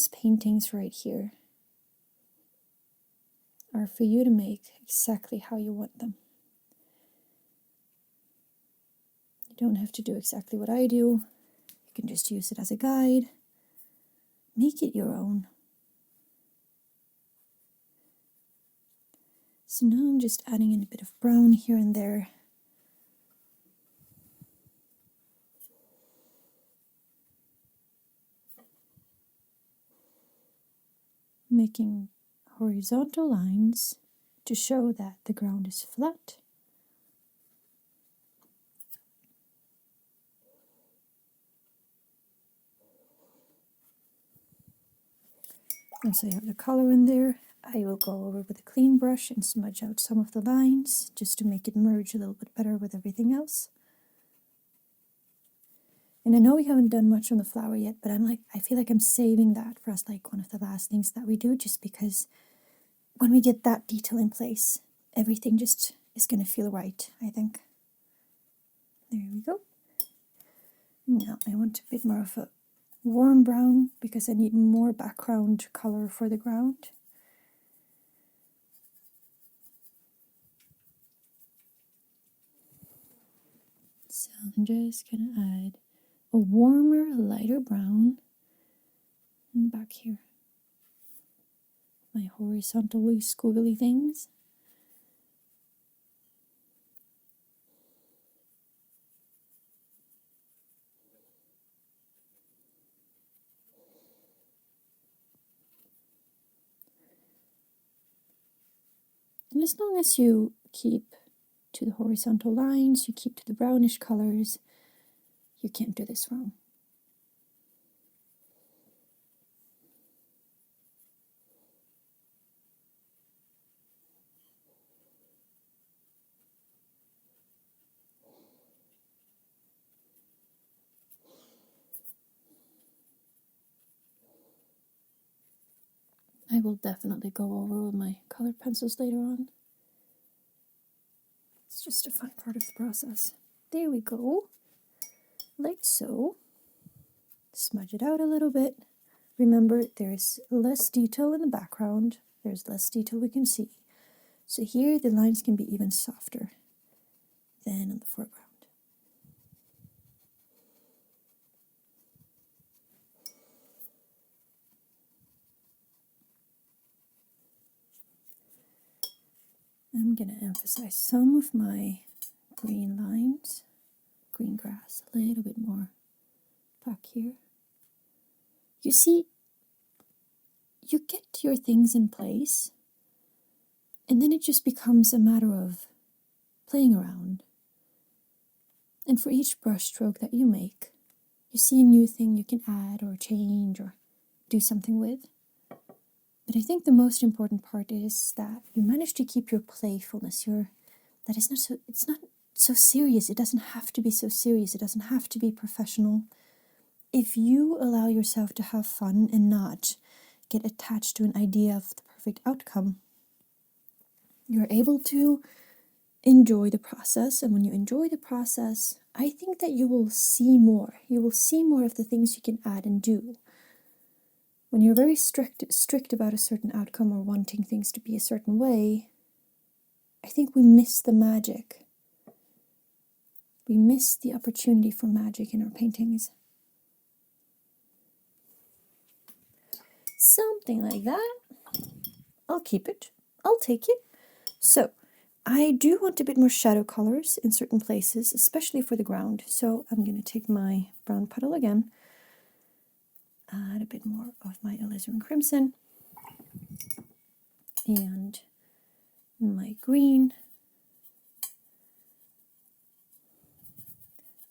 paintings right here are for you to make exactly how you want them. You don't have to do exactly what I do. You can just use it as a guide. Make it your own. So now I'm just adding in a bit of brown here and there. Making horizontal lines to show that the ground is flat. Once I have the color in there, I will go over with a clean brush and smudge out some of the lines just to make it merge a little bit better with everything else. And I know we haven't done much on the flower yet, but I feel like I'm saving that for us, like one of the last things that we do, just because when we get that detail in place, everything just is going to feel right, I think. There we go. Now I want a bit more of a warm brown because I need more background color for the ground. So I'm just going to add a warmer, lighter brown in the back here. My horizontally squiggly things. And as long as you keep to the horizontal lines, you keep to the brownish colors, you can't do this wrong. I will definitely go over with my colored pencils later on. It's just a fun part of the process. There we go. Like so. Smudge it out a little bit. Remember, there's less detail in the background. There's less detail we can see. So here the lines can be even softer than in the foreground. I'm going to emphasize some of my green lines, green grass, a little bit more back here. You see, you get your things in place, and then it just becomes a matter of playing around. And for each brush stroke that you make, you see a new thing you can add or change or do something with. But I think the most important part is that you manage to keep your playfulness. It's not so serious. It doesn't have to be so serious. It doesn't have to be professional. If you allow yourself to have fun and not get attached to an idea of the perfect outcome, you're able to enjoy the process. And when you enjoy the process, I think that you will see more. You will see more of the things you can add and do. When you're very strict about a certain outcome or wanting things to be a certain way, I think we miss the magic. We miss the opportunity for magic in our paintings. Something like that. I'll keep it. I'll take it. So, I do want a bit more shadow colors in certain places, especially for the ground. So I'm going to take my brown puddle again. Add a bit more of my alizarin crimson and my green.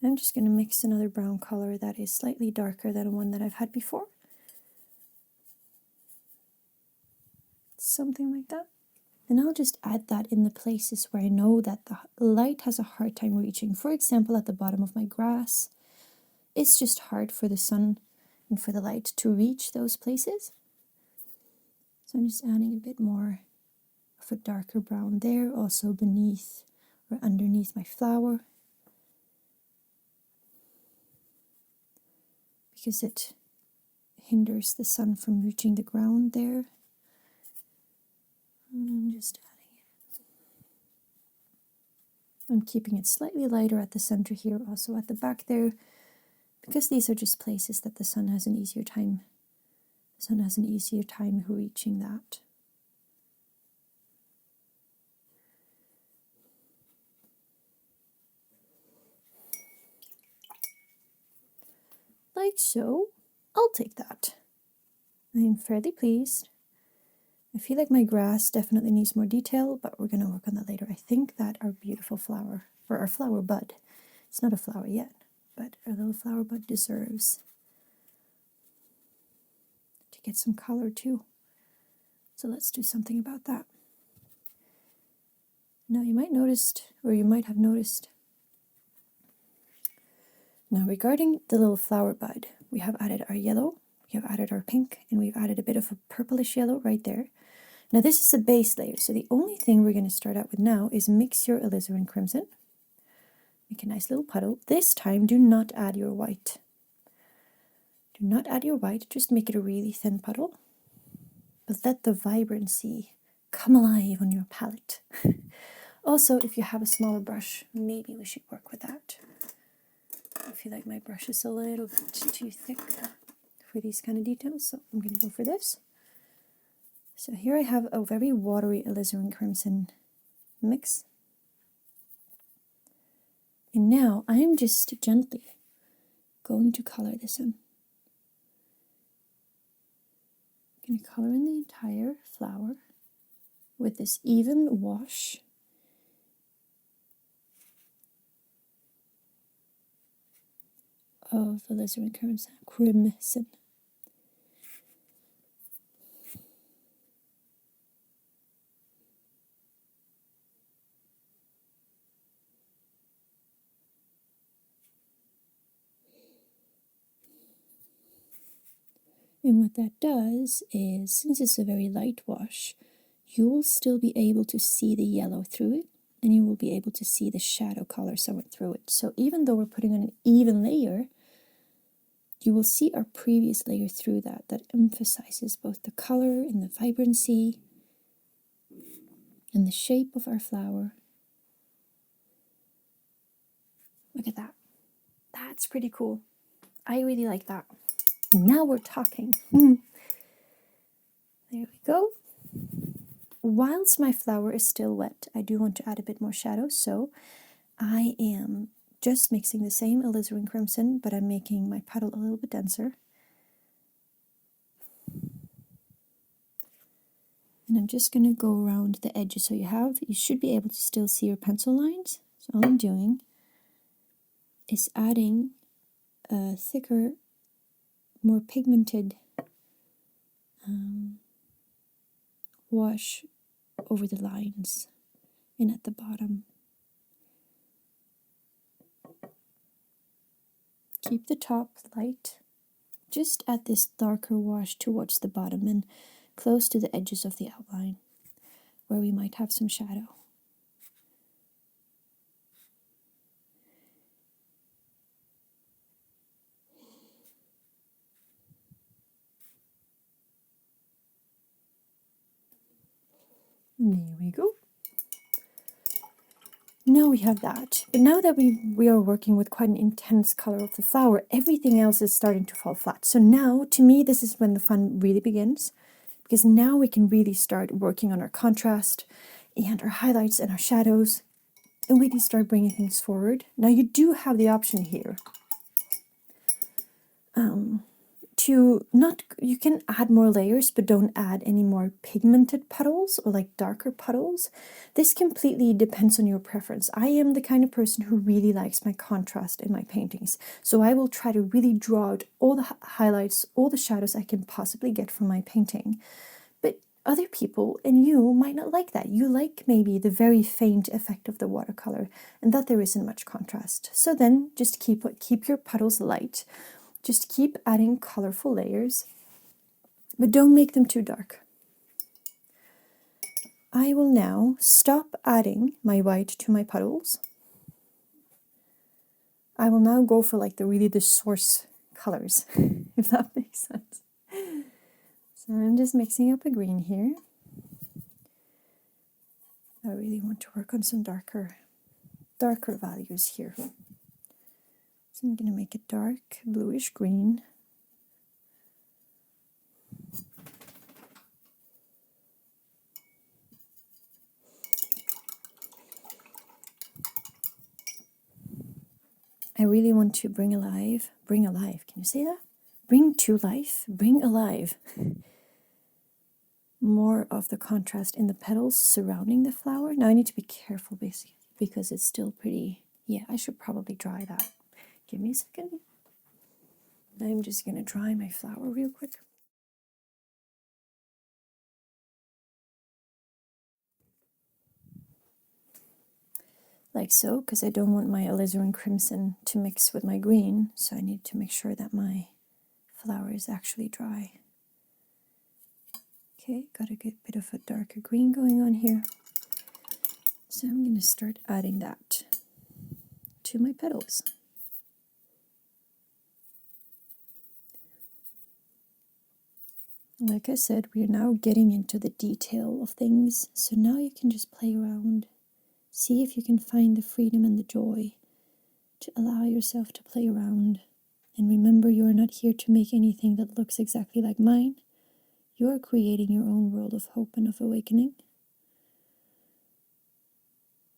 I'm just going to mix another brown color that is slightly darker than one that I've had before. Something like that. And I'll just add that in the places where I know that the light has a hard time reaching. For example, at the bottom of my grass, it's just hard for the sun and for the light to reach those places. So I'm just adding a bit more of a darker brown there, also beneath or underneath my flower, because it hinders the sun from reaching the ground there. And I'm just adding it. I'm keeping it slightly lighter at the center here, also at the back there, because these are just places that the sun has an easier time. The sun has an easier time reaching that. Like so. I'll take that. I'm fairly pleased. I feel like my grass definitely needs more detail, but we're going to work on that later. I think that our beautiful flower, or our flower bud, it's not a flower yet, but our little flower bud deserves to get some color too. So let's do something about that. Now you might noticed, or you might have noticed, now regarding the little flower bud, we have added our yellow, we have added our pink, and we've added a bit of a purplish yellow right there. Now this is a base layer, so the only thing we're going to start out with now is mix your alizarin crimson. Make a nice little puddle. This time do not add your white. Do not add your white, just make it a really thin puddle. But let the vibrancy come alive on your palette. Also, if you have a smaller brush, maybe we should work with that. I feel like my brush is a little bit too thick for these kind of details, so I'm going to go for this. So here I have a very watery alizarin crimson mix. And now I am just gently going to color this in. I'm going to color in the entire flower with this even wash. Of alizarin crimson. And what that does is, since it's a very light wash, you will still be able to see the yellow through it, and you will be able to see the shadow color somewhat through it. So even though we're putting on an even layer, you will see our previous layer through that. That emphasizes both the color and the vibrancy and the shape of our flower. Look at that. That's pretty cool. I really like that. Now we're talking. There we go. Whilst my flower is still wet, I do want to add a bit more shadow, so I am just mixing the same alizarin crimson, but I'm making my puddle a little bit denser. And I'm just going to go around the edges. So you should be able to still see your pencil lines. So all I'm doing is adding a thicker, more pigmented wash over the lines and at the bottom. Keep the top light. Just add this darker wash towards the bottom and close to the edges of the outline where we might have some shadow. There we go. Now we have that. But now that we are working with quite an intense color of the flower, everything else is starting to fall flat. So now, to me, this is when the fun really begins, because now we can really start working on our contrast and our highlights and our shadows and really start bringing things forward. Now you do have the option here you can add more layers, but don't add any more pigmented puddles or like darker puddles. This completely depends on your preference. I am the kind of person who really likes my contrast in my paintings, so I will try to really draw out all the highlights, all the shadows I can possibly get from my painting. But other people and you might not like that. You like maybe the very faint effect of the watercolor and that there isn't much contrast. So then just keep your puddles light. Just keep adding colorful layers, but don't make them too dark. I will now stop adding my white to my puddles. I will now go for like the source colors, if that makes sense. So I'm just mixing up a green here. I really want to work on some darker values here. So I'm going to make a dark bluish green. I really want to bring alive, can you say that? Bring to life, bring alive more of the contrast in the petals surrounding the flower. Now I need to be careful basically because it's still pretty, yeah, I should probably dry that. Give me a second. I'm just going to dry my flower real quick. Like so, because I don't want my alizarin crimson to mix with my green, so I need to make sure that my flower is actually dry. Okay, got a good bit of a darker green going on here. So I'm going to start adding that to my petals. Like I said, we are now getting into the detail of things, so now you can just play around. See if you can find the freedom and the joy to allow yourself to play around. And remember, you are not here to make anything that looks exactly like mine. You are creating your own world of hope and of awakening.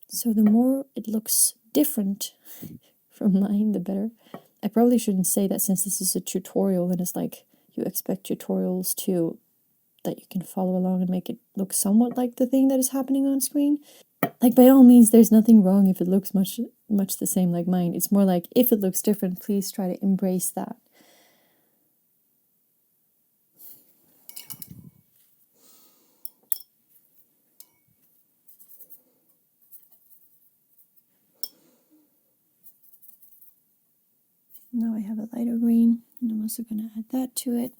So the more it looks different from mine, the better. I probably shouldn't say that since this is a tutorial and it's like you expect tutorials to that you can follow along and make it look somewhat like the thing that is happening on screen. Like, by all means, there's nothing wrong if it looks much the same like mine. It's more like, if it looks different, please try to embrace that. Now I have a lighter green, and I'm also going to add that to it.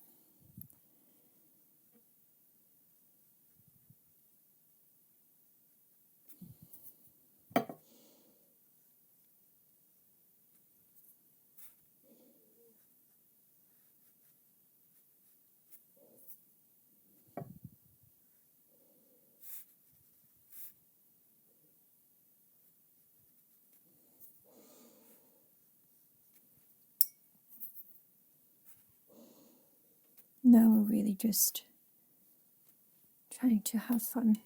Now we're really just trying to have fun.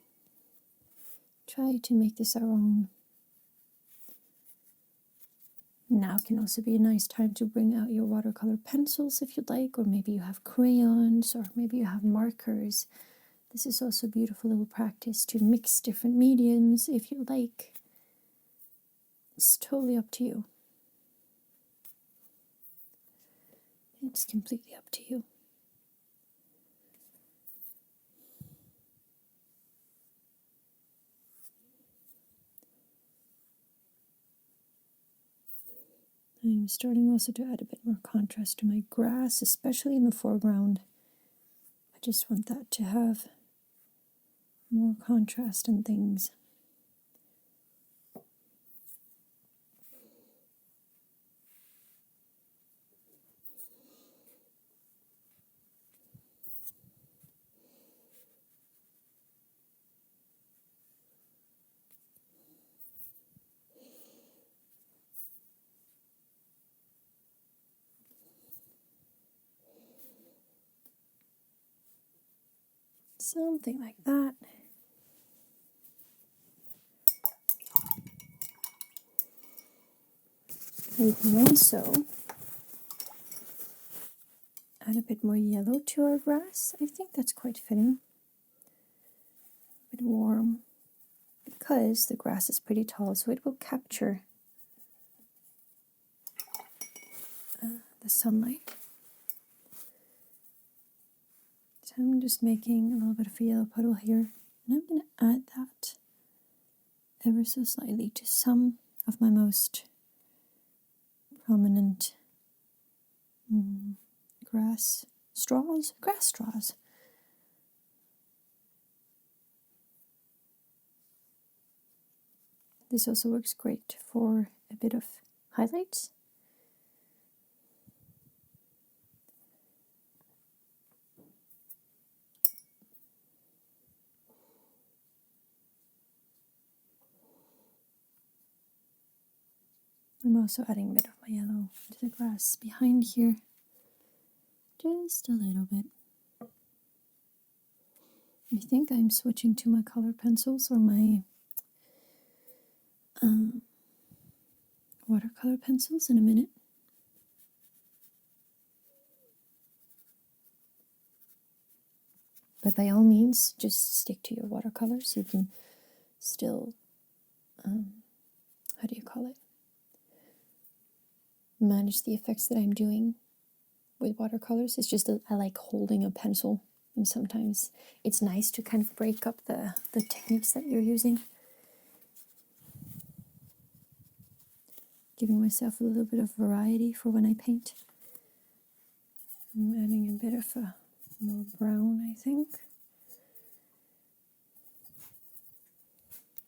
Try to make this our own. Now can also be a nice time to bring out your watercolor pencils if you'd like, or maybe you have crayons, or maybe you have markers. This is also a beautiful little practice to mix different mediums if you like. It's totally up to you. It's completely up to you. I'm starting also to add a bit more contrast to my grass, especially in the foreground. I just want that to have more contrast and things. Something like that. We can also add a bit more yellow to our grass. I think that's quite fitting. A bit warm, because the grass is pretty tall, so it will capture the sunlight. So I'm just making a little bit of a yellow puddle here, and I'm going to add that ever so slightly to some of my most prominent grass straws. This also works great for a bit of highlights. I'm also adding a bit of my yellow to the grass behind here, just a little bit. I think I'm switching to my color pencils or my watercolor pencils in a minute. But by all means, just stick to your watercolors. You can still, how do you call it? Manage the effects that I'm doing with watercolors. It's just that I like holding a pencil, and sometimes it's nice to kind of break up the techniques that you're using. Giving myself a little bit of variety for when I paint. I'm adding a bit of a more brown, I think.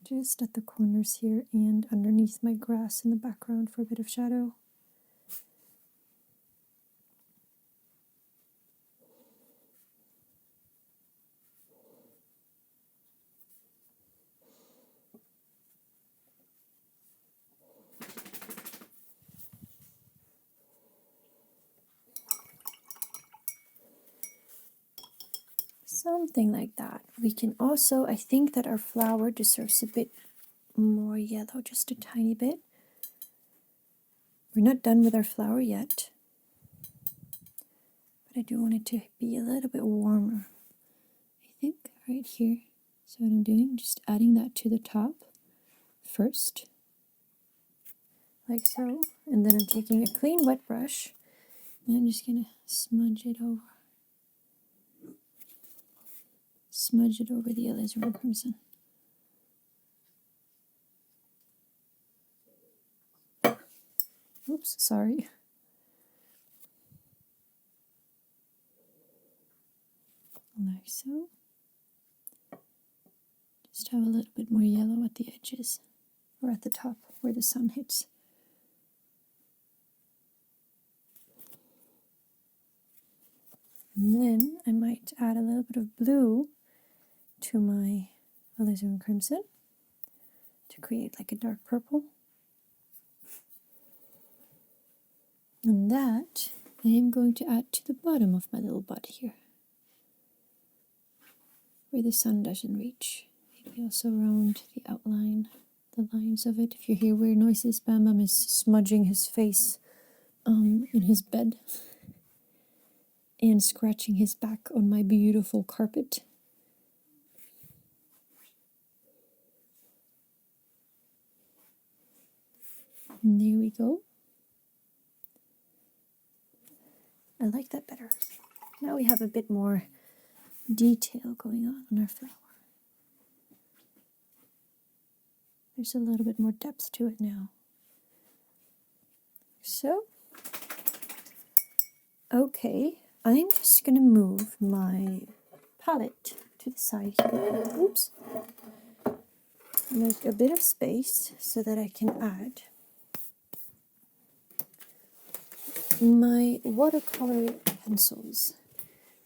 Just at the corners here and underneath my grass in the background for a bit of shadow. Something like that. We can also, I think that our flower deserves a bit more yellow, just a tiny bit. We're not done with our flower yet, but I do want it to be a little bit warmer. I think right here. So what I'm doing, just adding that to the top first, like so. And then I'm taking a clean wet brush and I'm just gonna smudge it over. Smudge it over the alizarin crimson. Oops, sorry. Like so. Just have a little bit more yellow at the edges, or at the top where the sun hits. And then I might add a little bit of blue to my alizarin crimson to create like a dark purple. And that I am going to add to the bottom of my little bud here, where the sun doesn't reach. Maybe also around the outline, the lines of it. If you hear weird noises, Bam Bam is smudging his face in his bed and scratching his back on my beautiful carpet. And there we go. I like that better. Now we have a bit more detail going on our flower. There's a little bit more depth to it now. So, okay, I'm just going to move my palette to the side here. Oops. Make a bit of space so that I can add my watercolor pencils.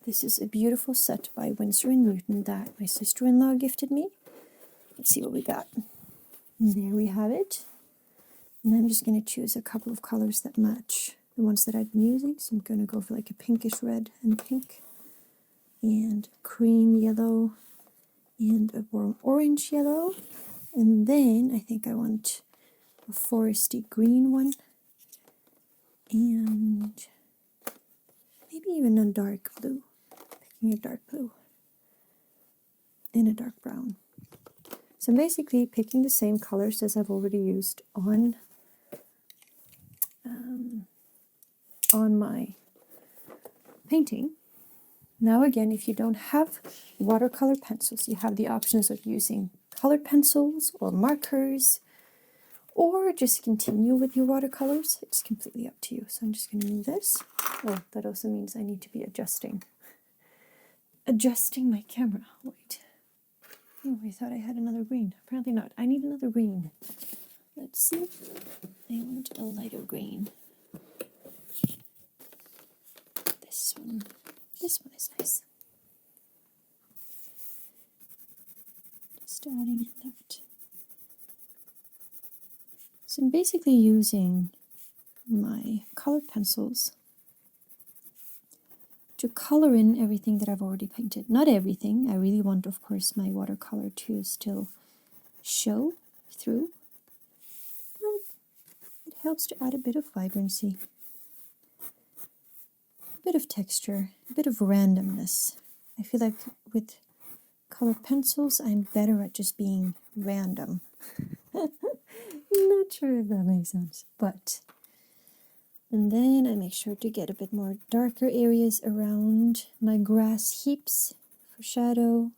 This is a beautiful set by Winsor & Newton that my sister-in-law gifted me. Let's see what we got. And there we have it. And I'm just going to choose a couple of colors that match the ones that I've been using. So I'm going to go for like a pinkish red and pink, and cream yellow, and a warm orange yellow. And then I think I want a foresty green one, and maybe even a dark blue. Picking a dark blue and a dark brown. So I'm basically picking the same colors as I've already used on my painting. Now again, if you don't have watercolor pencils, you have the options of using colored pencils or markers, or just continue with your watercolors. It's completely up to you. So I'm just going to move this. Oh, that also means I need to be adjusting my camera. Wait. Oh, I thought I had another green. Apparently not. I need another green. Let's see. I want a lighter green. This one. This one is nice. Just adding that. So I'm basically using my colored pencils to color in everything that I've already painted. Not everything. I really want, of course, my watercolor to still show through. But it helps to add a bit of vibrancy, a bit of texture, a bit of randomness. I feel like with colored pencils, I'm better at just being random. Not sure if that makes sense, but... And then I make sure to get a bit more darker areas around my grass heaps for shadow.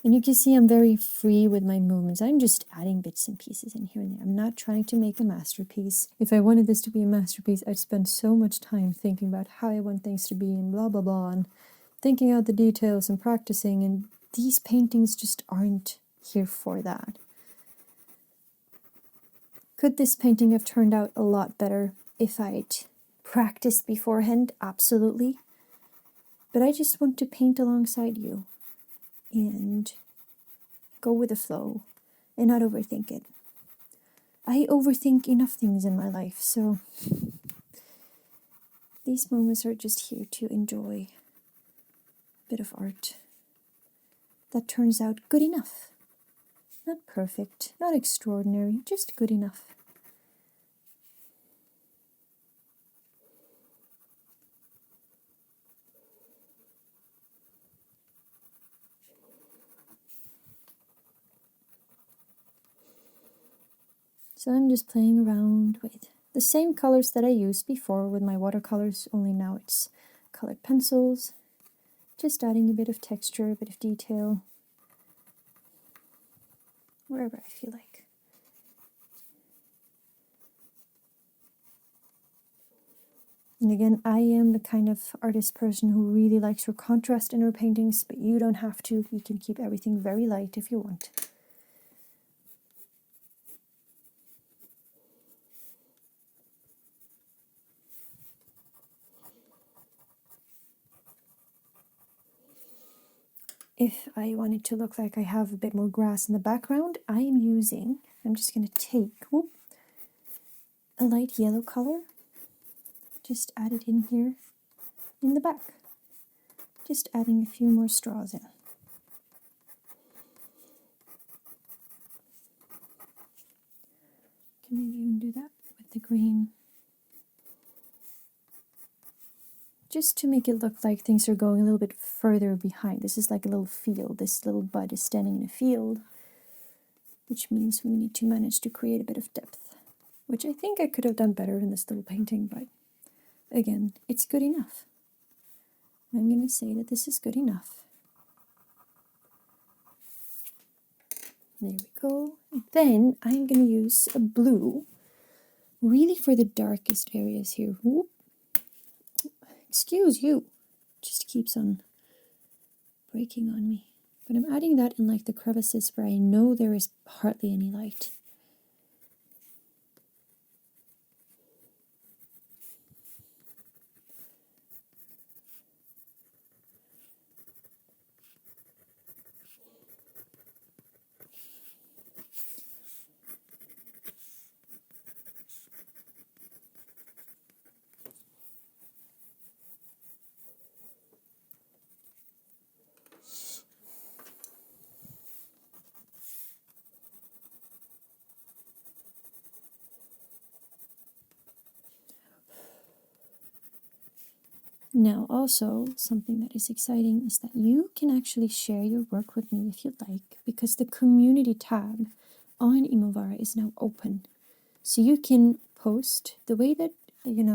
And you can see I'm very free with my movements. I'm just adding bits and pieces in here and there. I'm not trying to make a masterpiece. If I wanted this to be a masterpiece, I'd spend so much time thinking about how I want things to be and blah, blah, blah, and thinking out the details and practicing. And these paintings just aren't here for that. Could this painting have turned out a lot better if I'd practiced beforehand? Absolutely. But I just want to paint alongside you and go with the flow and not overthink it. I overthink enough things in my life, so these moments are just here to enjoy a bit of art that turns out good enough. Not perfect, not extraordinary, just good enough. So I'm just playing around with the same colors that I used before with my watercolors, only now it's colored pencils. Just adding a bit of texture, a bit of detail, wherever I feel like. And again, I am the kind of artist person who really likes her contrast in her paintings, but you don't have to. You can keep everything very light if you want. If I want it to look like I have a bit more grass in the background, I'm just going to take a light yellow color, just add it in here in the back. Just adding a few more straws in. Can maybe even do that with the green. Just to make it look like things are going a little bit further behind. This is like a little field. This little bud is standing in a field, which means we need to manage to create a bit of depth, which I think I could have done better in this little painting, but again, it's good enough. I'm going to say that this is good enough. There we go. And then I'm going to use a blue, really for the darkest areas here. Whoop. Excuse you. Just keeps on breaking on me. But I'm adding that in like the crevices where I know there is hardly any light. Now also, something that is exciting is that you can actually share your work with me if you'd like, because the community tab on IMOVARA is now open. So you can post the way that,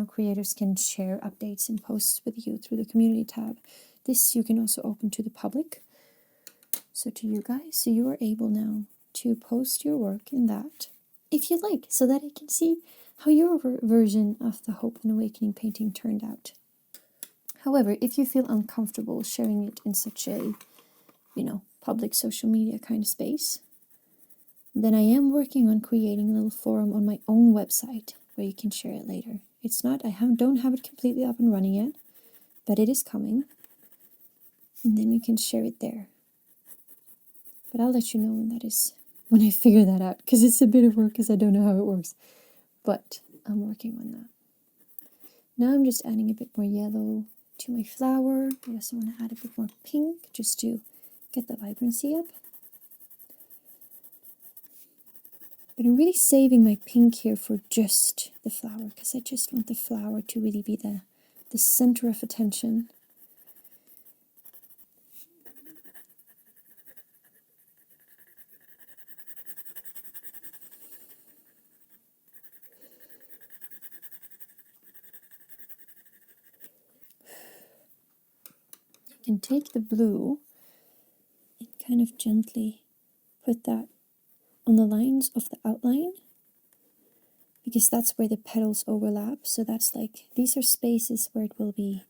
creators can share updates and posts with you through the community tab. This you can also open to the public, so to you guys. So you are able now to post your work in that, if you'd like, so that I can see how your version of the Hope and Awakening painting turned out. However, if you feel uncomfortable sharing it in such a, public social media kind of space, then I am working on creating a little forum on my own website where you can share it later. It's not, don't have it completely up and running yet, but it is coming. And then you can share it there. But I'll let you know when I figure that out, because it's a bit of work because I don't know how it works. But I'm working on that. Now I'm just adding a bit more yellow to my flower. I also want to add a bit more pink just to get the vibrancy up. But I'm really saving my pink here for just the flower, because I just want the flower to really be the center of attention. You can take the blue and kind of gently put that on the lines of the outline, because that's where the petals overlap. So that's like, these are spaces where it will be,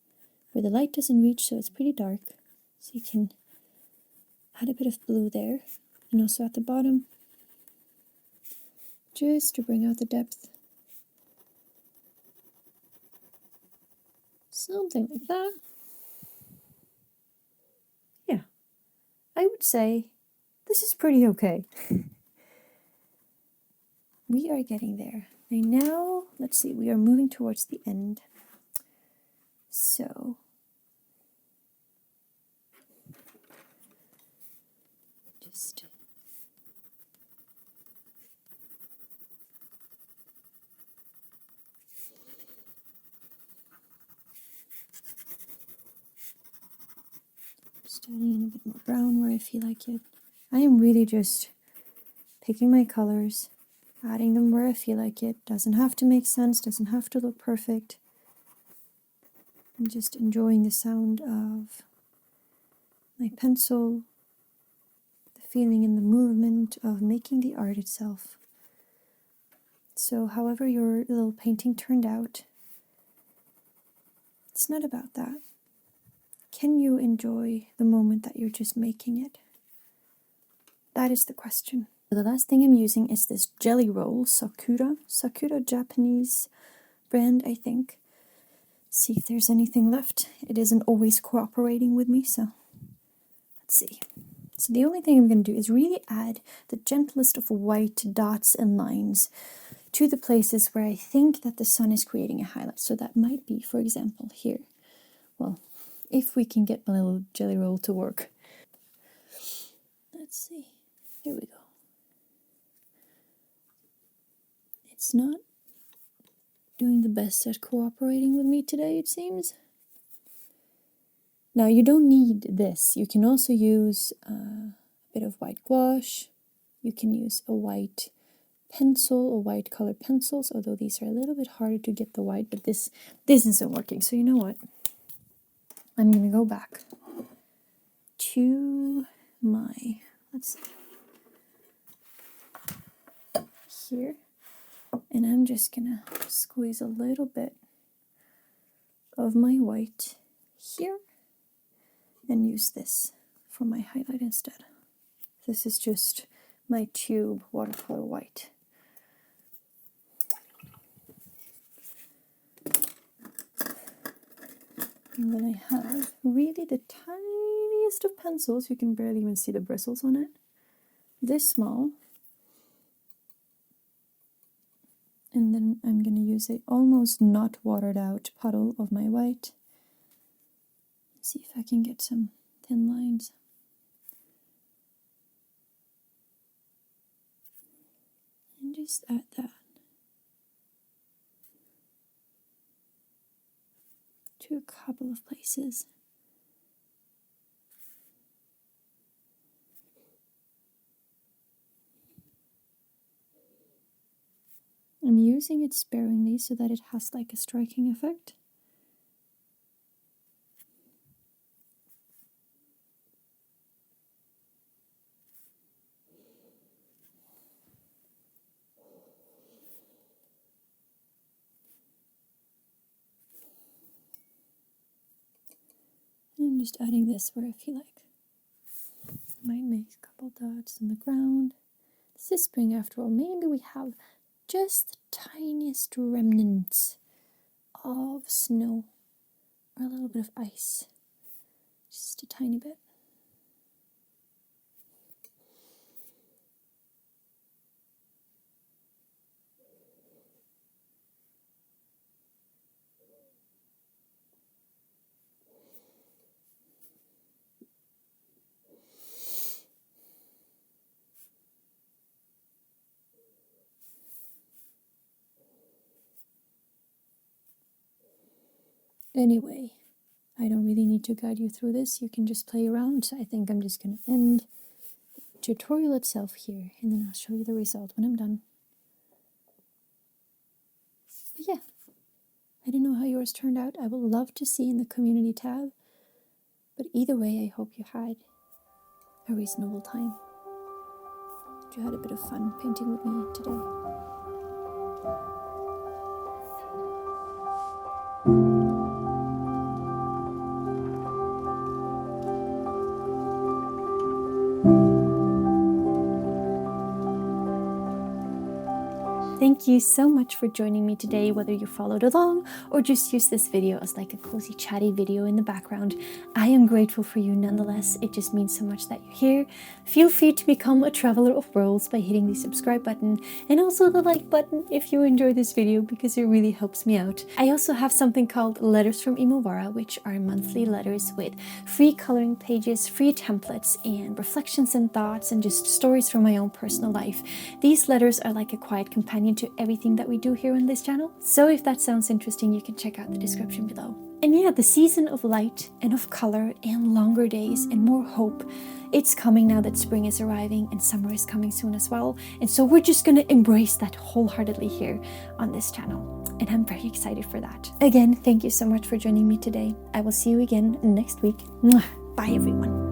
where the light doesn't reach, so it's pretty dark. So you can add a bit of blue there, and also at the bottom, just to bring out the depth. Something like that. Yeah, I would say this is pretty okay. We are getting there. And now, let's see, we are moving towards the end. So, just adding in a bit more brown where I feel like it. I am really just picking my colors, adding them where I feel like it. Doesn't have to make sense, doesn't have to look perfect. I'm just enjoying the sound of my pencil, the feeling and the movement of making the art itself. So however your little painting turned out, it's not about that. Can you enjoy the moment that you're just making it? That is the question. The last thing I'm using is this jelly roll, Sakura. Sakura, Japanese brand, I think. See if there's anything left. It isn't always cooperating with me, so let's see. So the only thing I'm going to do is really add the gentlest of white dots and lines to the places where I think that the sun is creating a highlight. So that might be, for example, here. Well, if we can get my little jelly roll to work. Let's see. Here we go. It's not doing the best at cooperating with me today, it seems. Now, you don't need this. You can also use a bit of white gouache. You can use a white pencil or white colored pencils, although these are a little bit harder to get the white, but this isn't working. So you know what? I'm going to go back to my, let's see, here. And I'm just going to squeeze a little bit of my white here and use this for my highlight instead. This is just my tube watercolor white. And then I have really the tiniest of pencils. You can barely even see the bristles on it. This small. And then I'm going to use a almost not watered out puddle of my white. See if I can get some thin lines. And just add that to a couple of places. I'm using it sparingly so that it has like a striking effect. And just adding this where I feel like. Might make a couple dots on the ground. This is spring after all. Maybe we have just the tiniest remnants of snow or a little bit of ice. Just a tiny bit. Anyway, I don't really need to guide you through this. You can just play around. So I think I'm just going to end the tutorial itself here, and then I'll show you the result when I'm done. But yeah, I don't know how yours turned out. I would love to see in the community tab. But either way, I hope you had a reasonable time. You had a bit of fun painting with me today. Thank you so much for joining me today, whether you followed along or just used this video as like a cozy chatty video in the background. I am grateful for you nonetheless. It just means so much that you're here. Feel free to become a traveler of worlds by hitting the subscribe button and also the like button if you enjoy this video, because it really helps me out. I also have something called Letters from IMOVARA, which are monthly letters with free coloring pages, free templates, and reflections and thoughts and just stories from my own personal life. These letters are like a quiet companion to everything that we do here on this channel. So if that sounds interesting, you can check out the description below. And yeah, the season of light and of color and longer days and more hope, it's coming now that spring is arriving and summer is coming soon as well. And so we're just gonna embrace that wholeheartedly here on this channel. And I'm very excited for that. Again, thank you so much for joining me today. I will see you again next week. Bye everyone.